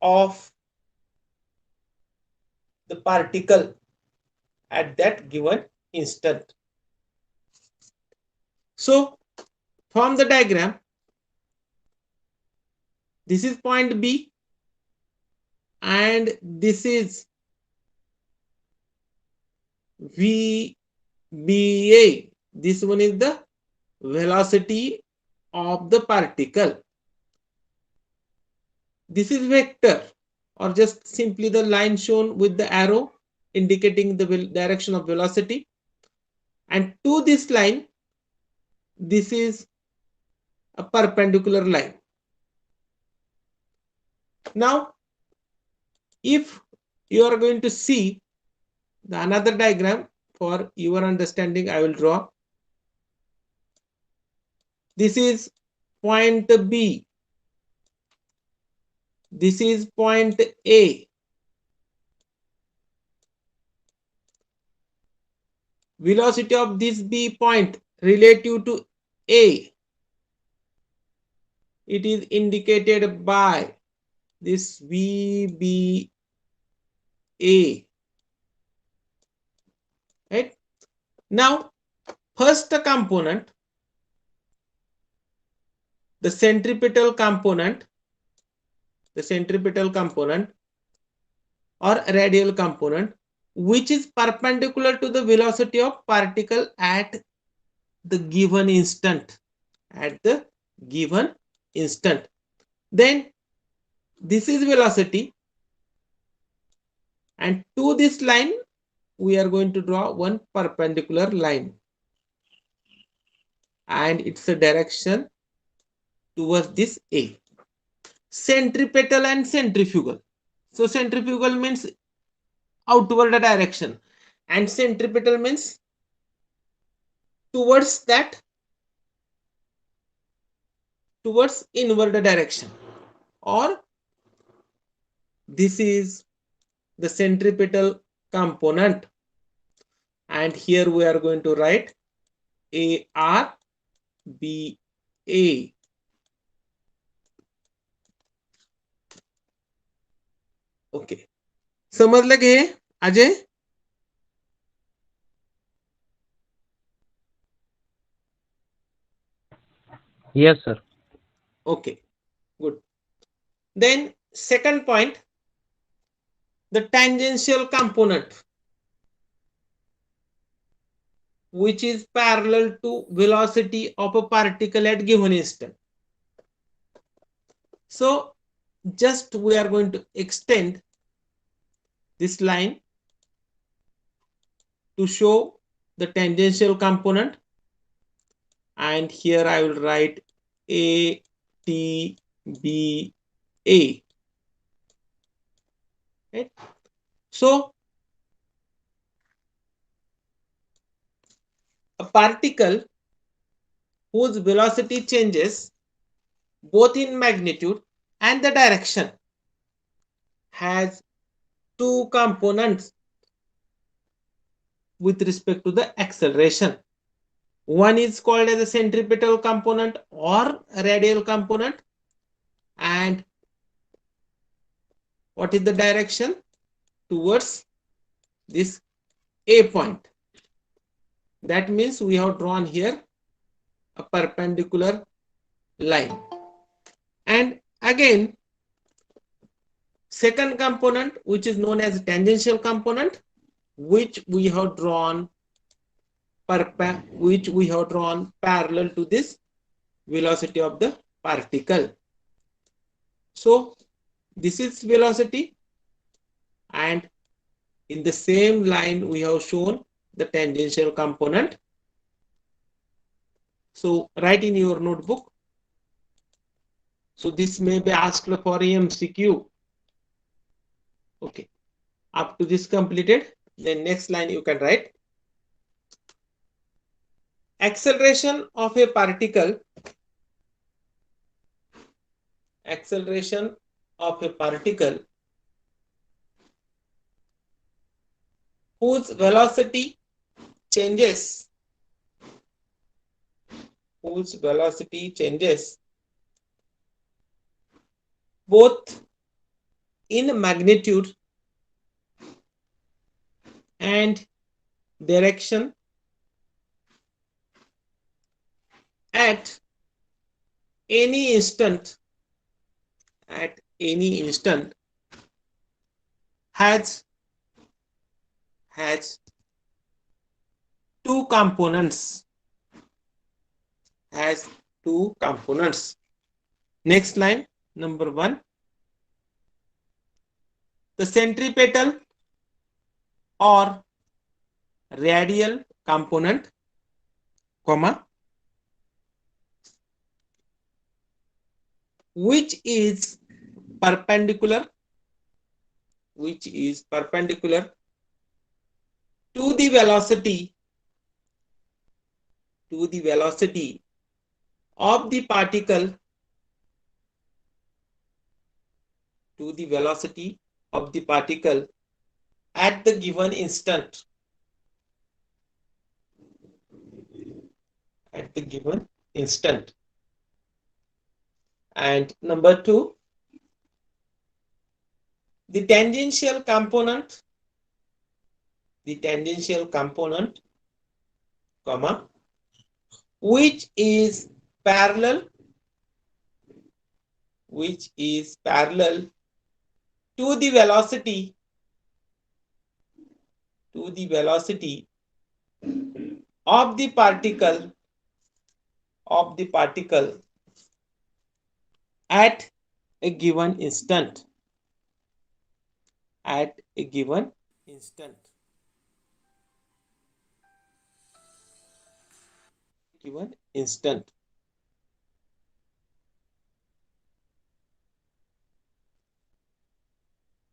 of the particle at that given instant. So from the diagram, this is point B and this is VBA. This one is the velocity of the particle. This is vector, or just simply the line shown with the arrow indicating the direction of velocity. And to this line, this is a perpendicular line. Now, if you are going to see the another diagram for your understanding, I will draw. This is point B. This is point A. Velocity of this B point relative to A, it is indicated by this VBA. Right? Now, first component, the centripetal component or radial component, which is perpendicular to the velocity of particle at the given instant. Then this is velocity, and to this line we are going to draw one perpendicular line, and it's a direction towards this A. Centripetal and centrifugal. So centrifugal means outward direction, and centripetal means towards inward direction, or this is the centripetal component, and here we are going to write ARBA. Okay, समजलं की हे Ajay? Yes, sir. Okay, good. Then second point, the tangential component, which is parallel to velocity of a particle at given instant. So just we are going to extend this line to show the tangential component, and here I will write A T B A. Right? So a particle whose velocity changes both in magnitude and the direction has two components with respect to the acceleration. One is called as a centripetal component or radial component, and what is the direction? Towards this A point. That means we have drawn here a perpendicular line. And again, second component, which is known as tangential component, which we have drawn parallel to this velocity of the particle. So this is velocity, and in the same line we have shown the tangential component. So write in your notebook. So this may be asked for MCQ. Okay, up to this completed, then next line you can write. Acceleration of a particle whose velocity changes both in magnitude and direction at any instant has two components. Next line, number 1, the centripetal or radial component, comma, which is perpendicular to the velocity of the particle at the given instant. And number 2, the tangential component, comma, which is parallel to the velocity of the particle at a given instant.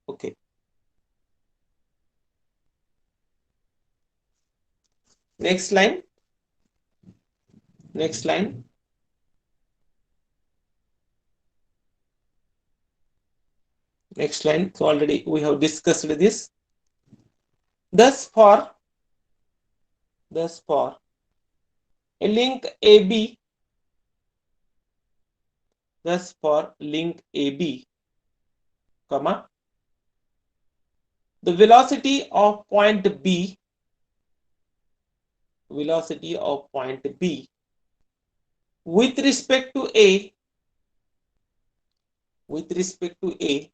Okay. Next line. So already we have discussed this. Thus for a link AB, comma, the velocity of point B, velocity of point B with respect to A, with respect to A,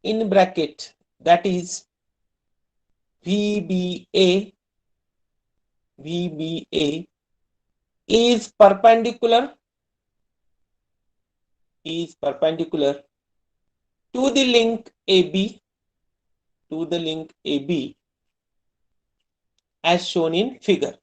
in bracket, that is VBA, VBA is perpendicular to the link AB, to the link AB as shown in figure.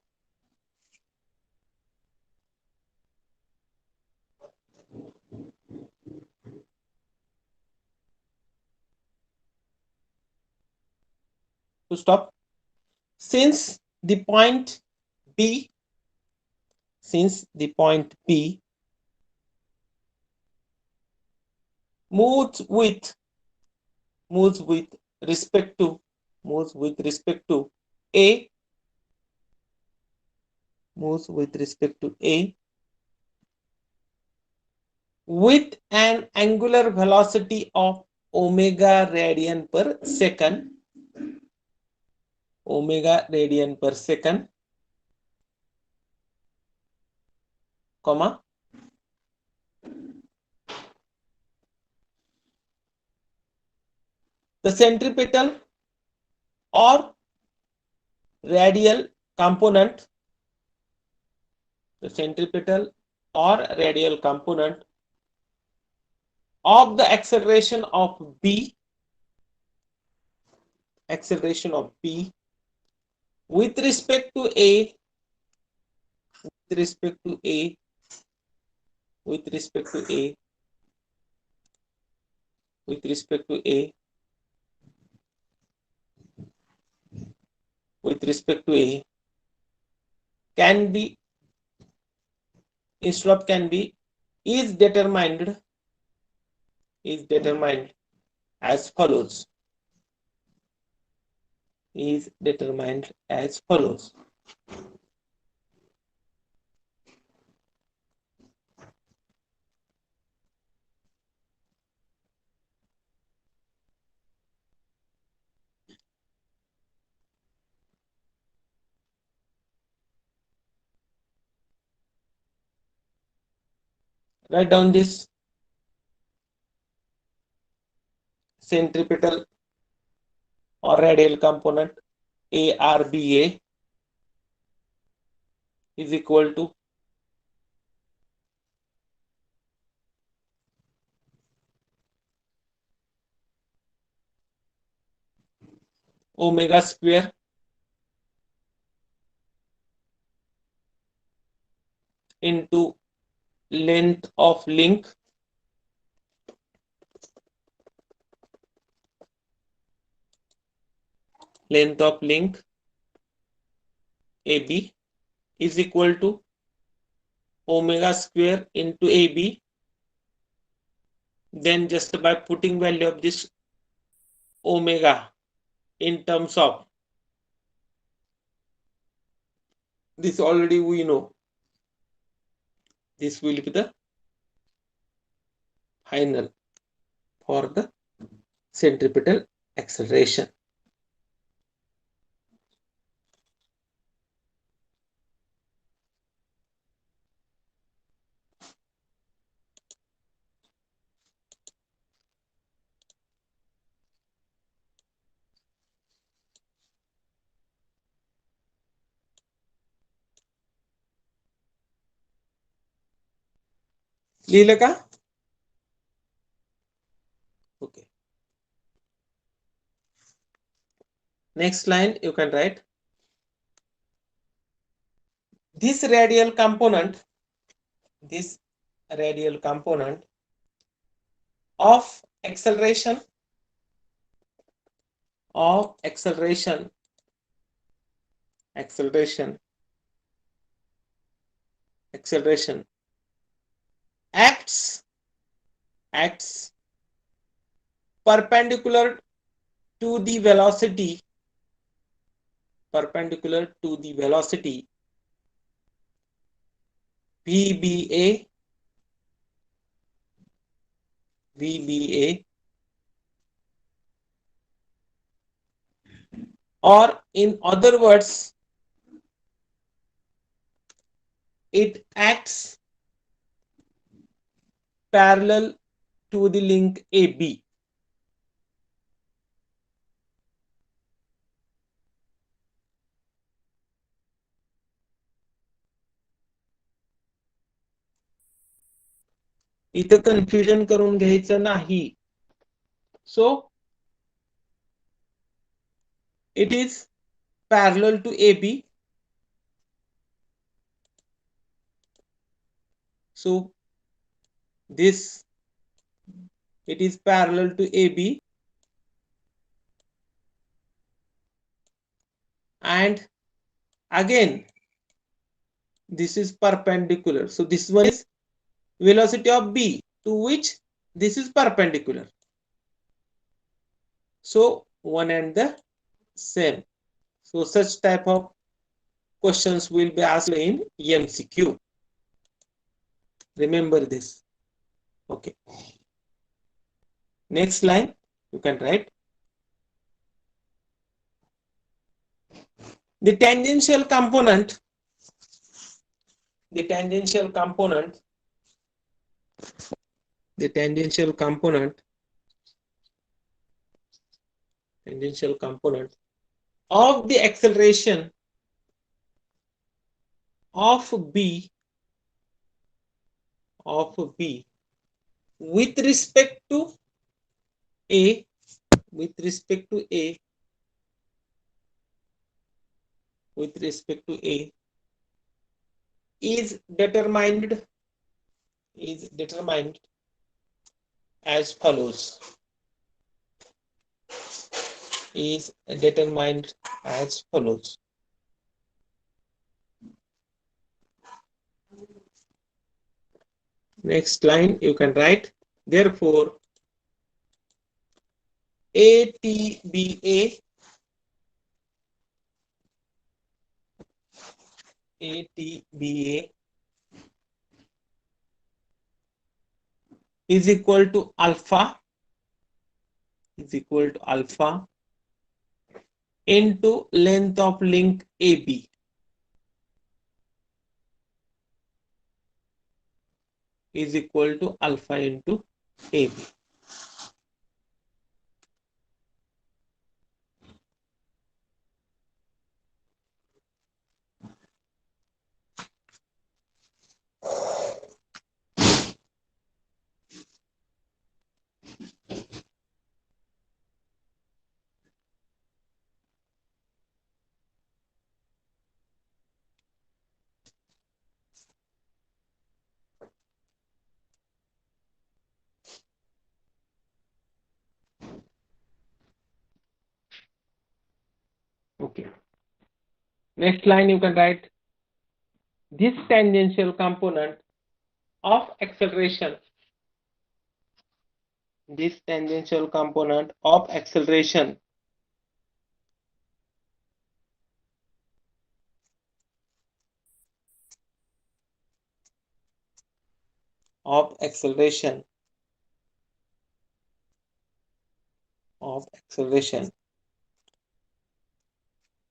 To stop, since the point B, moves with respect to A, moves with respect to A with an angular velocity of omega radian per second, comma, the centripetal or radial component, of the acceleration of B, with respect to A, can be, instead of can be, is determined as follows. Write down this. Centripetal or radial component ARBA is equal to omega square into length of link AB is equal to omega square into AB. Then just by putting value of this omega in terms of this, already we know this will be the final for the centripetal acceleration. लिहिलं का? Okay. Next line you can write. This radial component of acceleration acts perpendicular to the velocity VBA or in other words, it acts parallel to the link AB. इथं confusion करून घ्यायचं नाही. So it is parallel to AB. So this, it is parallel to AB, and again this is perpendicular. So this one is velocity of B, to which this is perpendicular. So one and the same. So such type of questions will be asked in MCQ. Remember this. Okay. Next line you can write. The tangential component, the tangential component of the acceleration of B with respect to A, is determined as follows. Next line you can write, therefore ATBA is equal to alpha into length of link AB. Is equal to alpha into AB. Okay. Next line you can write, this tangential component of acceleration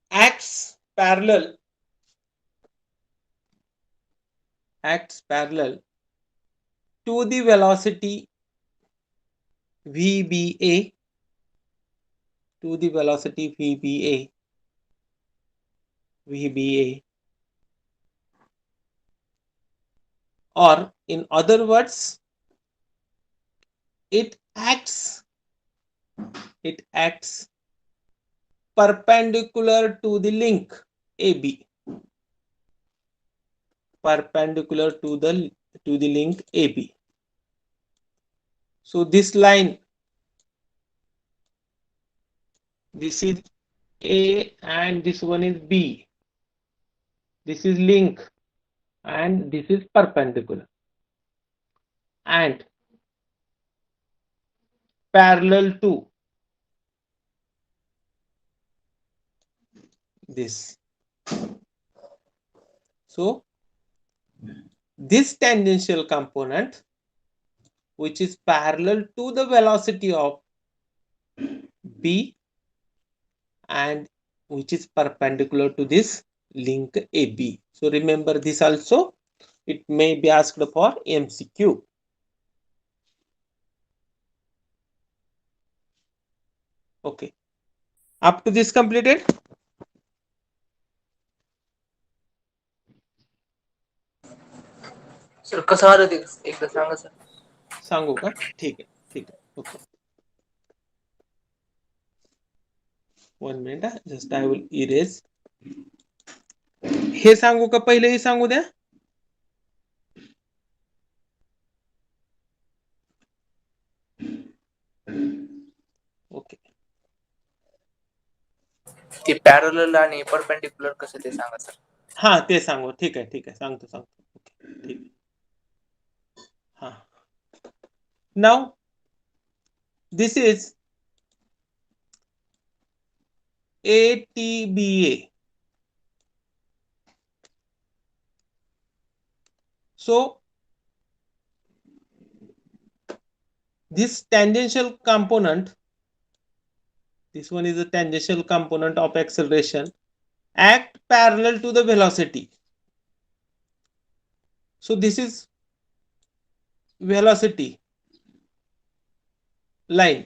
acts parallel to the velocity VBA, or in other words, it acts perpendicular to the link AB, link AB. So this line, this is A and this one is B. This is link and this is perpendicular, and parallel to this. So this tangential component, which is parallel to the velocity of B and which is perpendicular to this link AB. So remember this also. It may be asked for MCQ. Okay. Up to this completed? Sir कसं आलं ते एकदा सांगा sir. सांगू का? ठीक आहे, ठीक आहे. Okay. 1 minute. Just I will erase. हे सांगू का? पहिले हे सांगू द्या. ओके. ते पॅरलल आणि परपेंडिक्युलर कसं ते सांगा सर. हा ते सांगू. ठीक आहे, ठीक आहे. सांगतो. ओके, ठीक आहे. हा. Now this is ATBA. So this tangential component, this one is a tangential component of acceleration, act parallel to the velocity. So this is velocity line,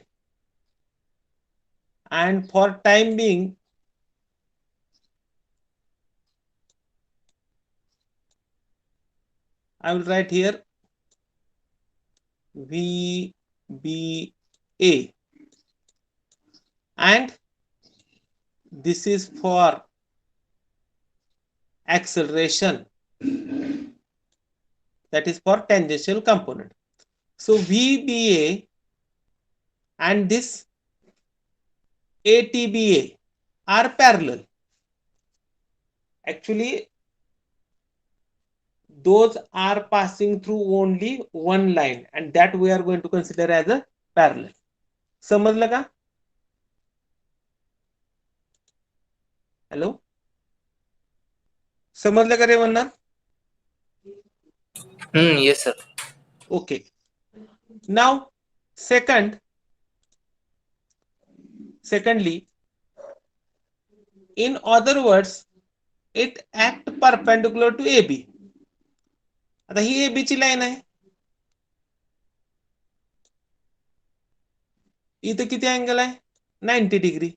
and for time being I will write here VBA, and this is for acceleration, that is for tangential component. So VBA and this ATBA are parallel. Actually those are passing through only one line, and that we are going to consider as a parallel. समजलं का? Hello, समजलं का रे म्हणणार? Yes sir. Okay. Now secondly, in other words, it act perpendicular to AB. आता ही AB ची line आहे. इथं किती अँगल आहे? 90 डिग्री.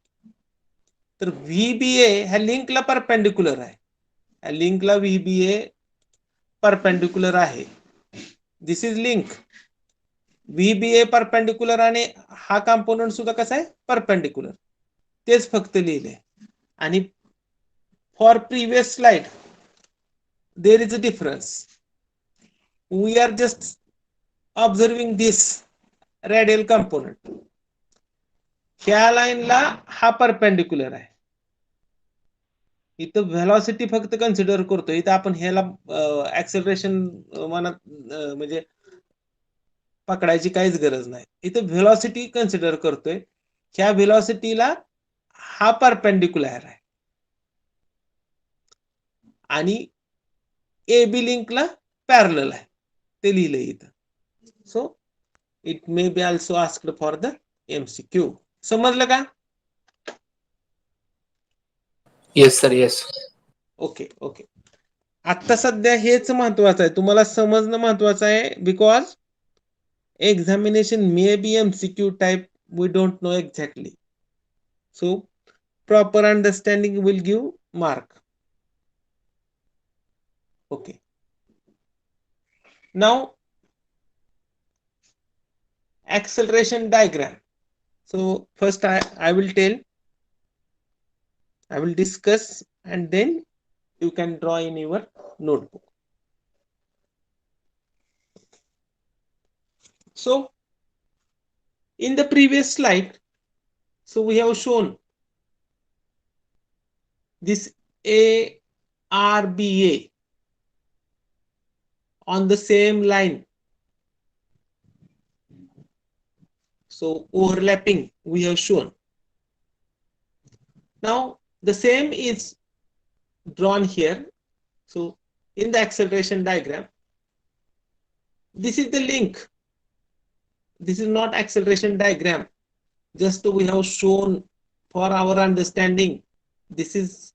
तर VBA ह्या लिंकला परपेंडिक्युलर आहे. ह्या लिंकला VBA परपेंडिक्युलर आहे. This is link. VBA perpendicular आणि हा कंपोनंट सुद्धा कसा आहे? परपेंडिक्युलर. तेच फक्त लिहिले. आणि for previous slide there is a difference. We are just observing this radial component. ह्या लाईनला हा परपेंडिक्युलर आहे. इथं व्हेलॉसिटी फक्त कन्सिडर करतोय. इथं आपण ह्याला ऍक्सेलरेशन मनात म्हणजे पकडायची काहीच गरज नाही. इथं व्हेलॉसिटी कन्सिडर करतोय. ह्या व्हेलॉसिटीला हा परपेंडिक्युलर आहे आणि AB लिंकला पॅरलल आहे. ते लिहिलंय इथं. So it may be also asked for the MCQ. समजलं का? Yes sir, yes. ओके. आता सध्या हेच महत्वाचं आहे. तुम्हाला समजणं महत्वाचं आहे. Because examination may be MCQ type, we don't know exactly. So proper understanding will give mark. Okay. Now acceleration diagram. So first I will discuss, and then you can draw in your notebook. So in the previous slide, so we have shown this ARBA on the same line. So overlapping we have shown. Now the same is drawn here. So in the acceleration diagram, this is the link. This is not acceleration diagram. Just we have shown for our understanding This is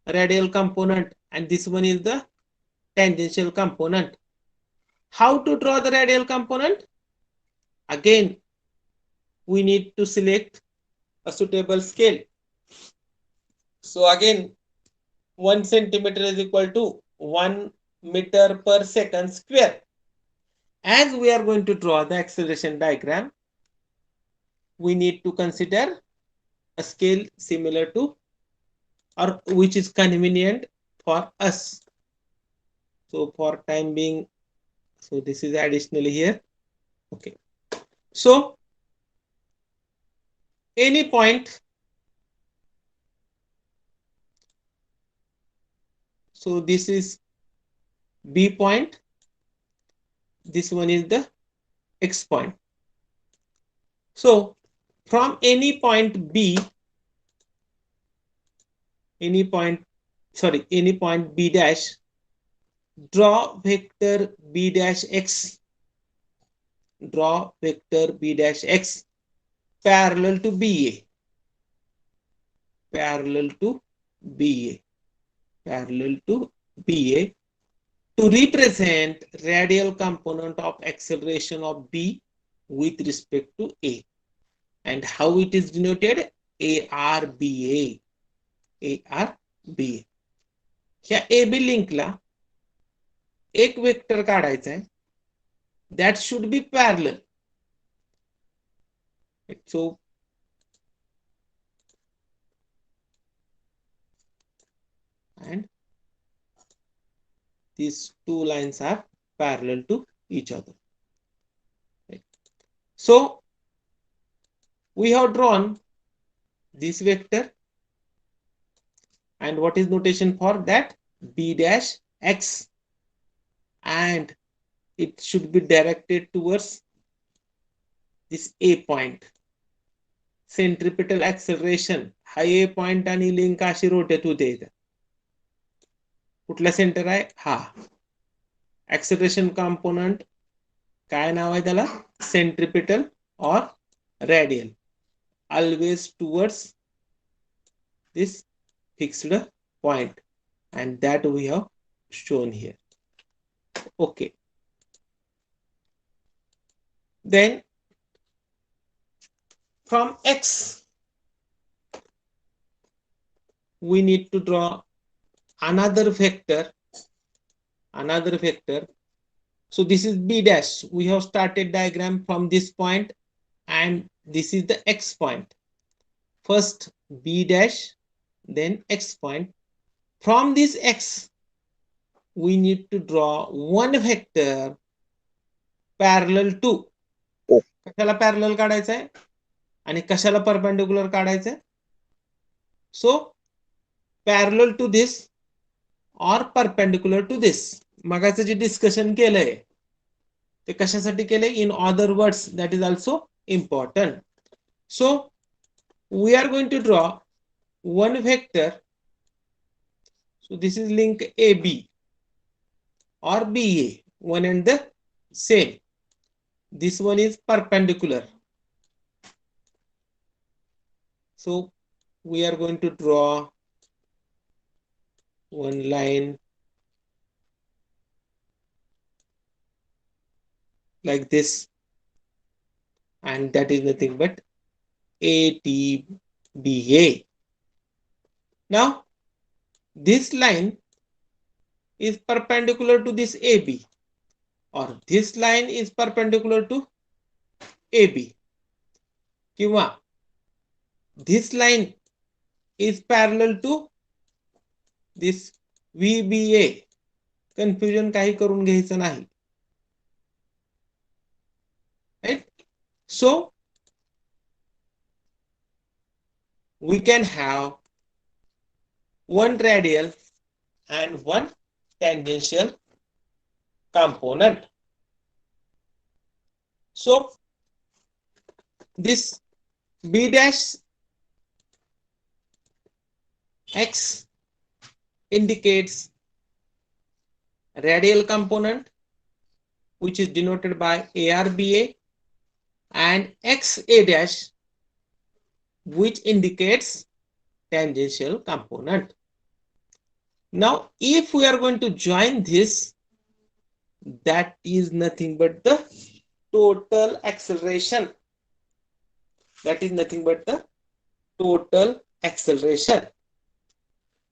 radial component and this one is the tangential component. How to draw the radial component? Again, we need to select a suitable scale. So again, 1 centimeter is equal to 1 meter per second square. As we are going to draw the acceleration diagram, we need to consider a scale similar to or which is convenient for us. So for time being, so this is additionally here. Okay. So any point, so this is B point, this one is the X point. So from any point B, any point B dash, draw vector B dash X, draw vector B dash X parallel to BA, parallel to BA, parallel to BA to represent radial component of acceleration of B with respect to A. And how it is denoted? ARBA. ARBA. ह्या AB लिंकला एक vector काढायचा आहे, that should be parallel. So and these two lines are parallel to each other. Right. So we have drawn this vector, and what is notation for that? B dash X, and it should be directed towards this A point. Centripetal acceleration हा A point आणि link अशी rotate होते इथे. कुठला centre आहे? हा. Acceleration component काय नाव आहे त्याला? Centripetal or radial. Always towards this fixed point, and that we have shown here. Okay. Then from X, we need to draw another vector. So this is B dash. We have started diagram from this point, and this is the X point. First B dash, then X point. From this X, we need to draw one vector parallel to. कशाला parallel काढायचं आहे आणि कशाला perpendicular काढायचं आहे? So parallel to this or perpendicular to this. मगाचं जे discussion केलंय ते कशासाठी केलंय? In other words, that is also important. So we are going to draw one vector. So this is link AB or BA, one and the same. This one is perpendicular. So we are going to draw one line like this, and that is nothing but ATBA. Now this line is perpendicular to this AB, or this line is perpendicular to AB, किंवा this line is parallel to this VBA. Confusion काही करून घ्यायचं नाही. Right? So we can have one radial and one tangential component. So this B dash X indicates radial component, which is denoted by ARBA, and XA dash, which indicates tangential component. Now, if we are going to join this, that is nothing but the total acceleration. That is nothing but the total acceleration.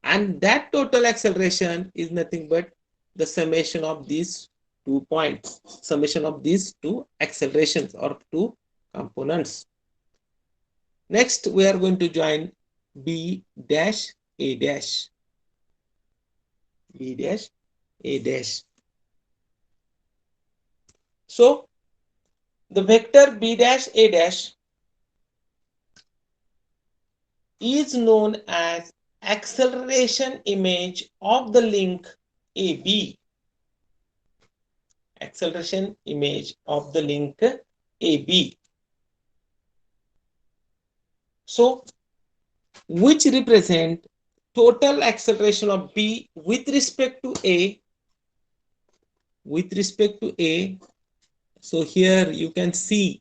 And that total acceleration is nothing but the summation of these 2 points, summation of these 2 accelerations or 2 components. Next, we are going to join B dash A dash. B dash A dash. So, the vector B dash A dash is known as acceleration image of the link AB. Acceleration image of the link AB. So, which represent total acceleration of B with respect to A. With respect to A. So here you can see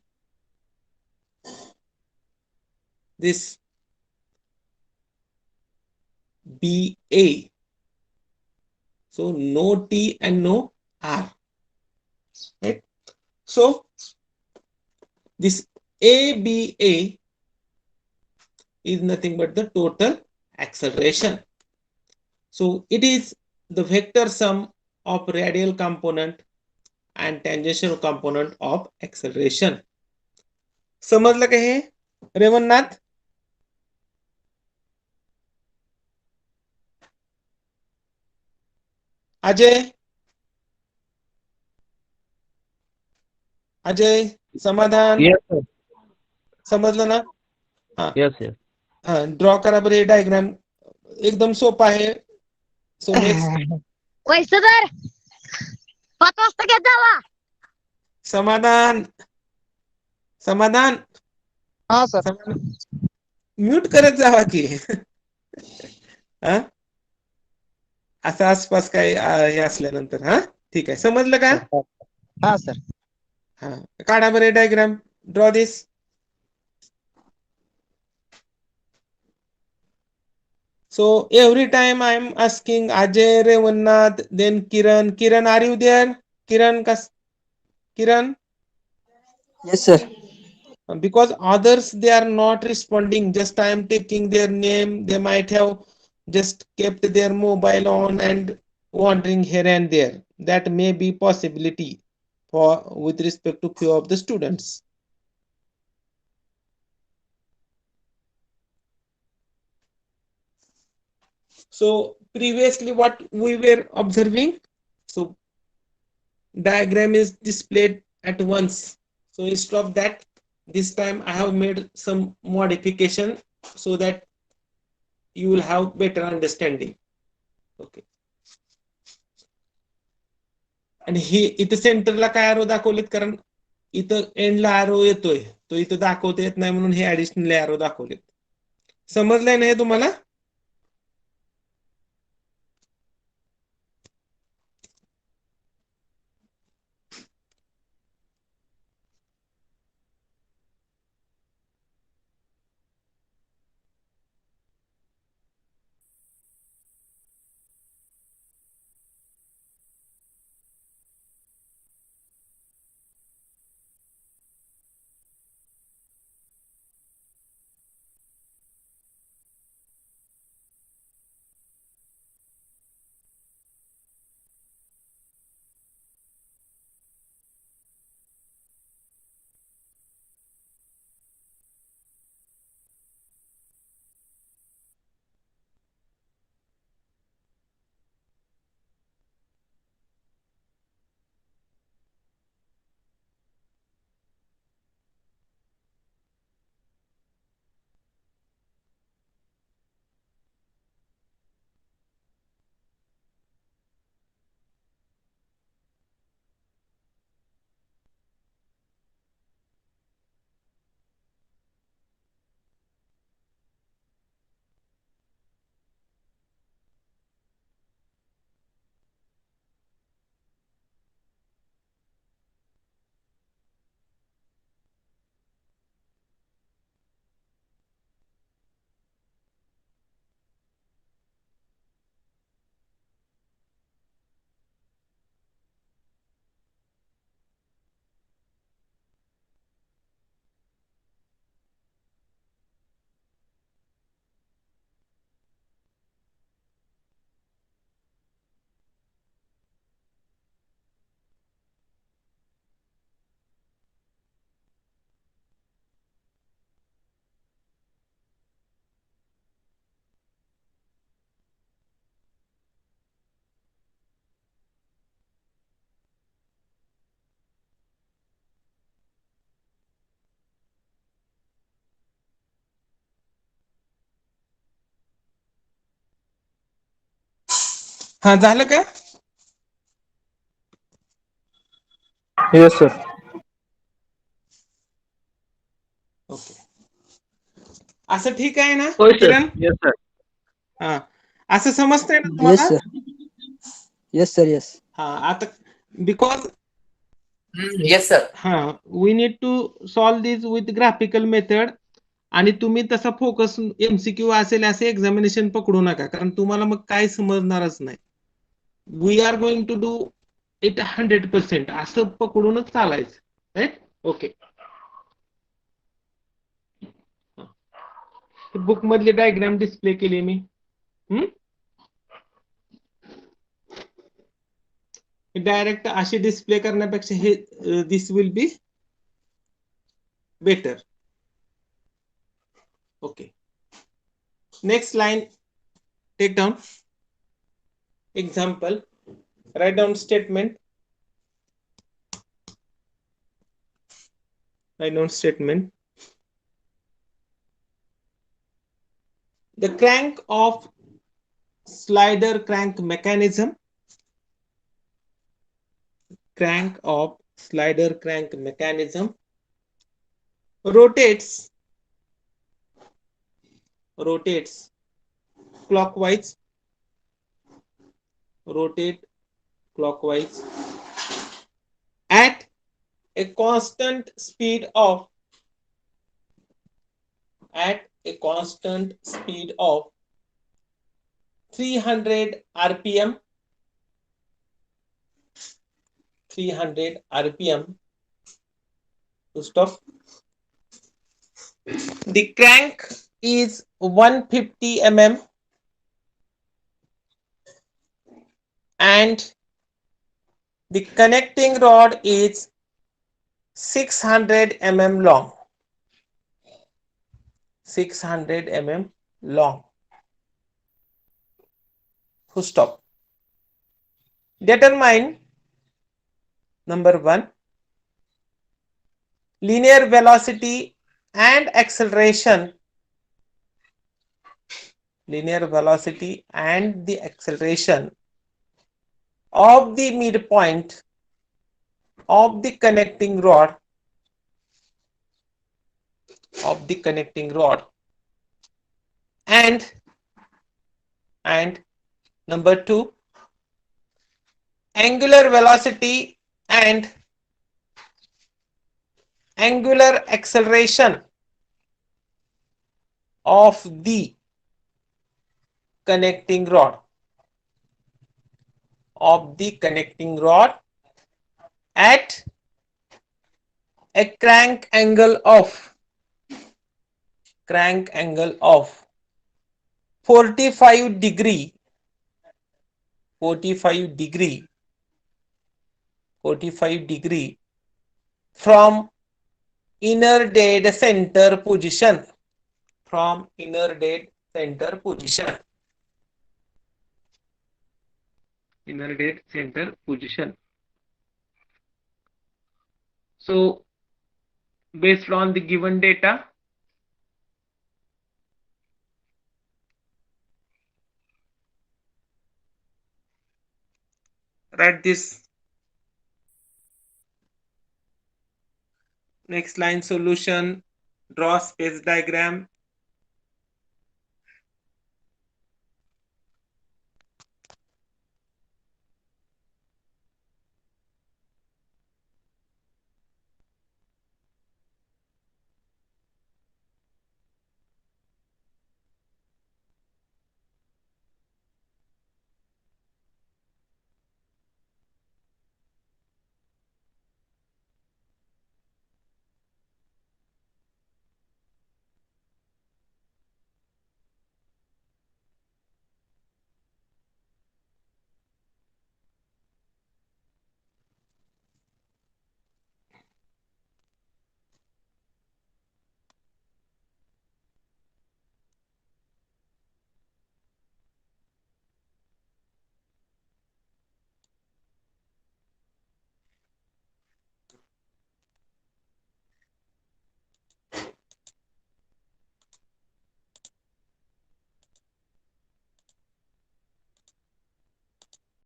this BA. So no T and no R. Right? So this ABA is nothing but the total acceleration. So it is the vector sum of radial component and tangential component of acceleration. समजलं का हे रेवणनाथ? अजय अजय समाधान Yes, sir. समजलं ना? Yes, yes. Draw करा बरं हे diagram एकदम सोपा आहे. So next पैसे तर 5 वाजता घेत जावा. समाधान समाधान हा सर. म्यूट करत जावा की. असं आसपास काय हे असल्यानंतर. हा ठीक आहे, समजलं का? हा सर. हा काढा बरं diagram. Draw this. So every time I am asking Ajay, Revannath, then Kiran. Kiran, are you there? Kiran, Kiran? Yes, sir. Because others, they are not responding. Just I am taking their name. They might have just kept their mobile on and wandering here and there. That may be possibility for with respect to few of the students. So previously what we were observing, so diagram is displayed at once. So instead of that, this time I have made some modification so that you will have better understanding. Okay. आणि हे इथं सेंटरला काय आरो दाखवलेत, कारण इथं एंडला आरो येतोय, तो इथं दाखवता येत नाही म्हणून हे ऍडिशनल आरो दाखवलेत. समजलंय ना हे तुम्हाला? हा झालं का? Yes, sir. ओके. असं ठीक आहे ना होय सर. किरण? Yes sir. हा, असं समजतंय ना Yes, तुम्हाला? sir. Yes, sir. Yes. हा, आता because yes sir. We need to solve this with graphical method. आणि तुम्ही तसा फोकस एमसीक्यू असेल असे एक्झामिनेशन पकडू नका, कारण तुम्हाला मग काय समजणारच नाही. We are going to do it 100% असं पकडूनच चालायचं. राईट? ओके. बुक मधली डायग्राम डिस्प्ले केली मी. डायरेक्ट अशी डिस्प्ले करण्यापेक्षा हे this will be better. Okay. Next line, take down example, write down statement, the crank of slider crank mechanism rotates clockwise at a constant speed of 300 rpm. To stop. The crank is 150 mm and the connecting rod is 600 mm long. 600 mm long. Full stop. Determine number 1, linear velocity and acceleration. Linear velocity and the acceleration of the midpoint of the connecting rod and number 2, angular velocity and angular acceleration of the connecting rod at a crank angle of 45 degree from inner dead center position. So based on the given data, write this. Next line, solution, draw space diagram,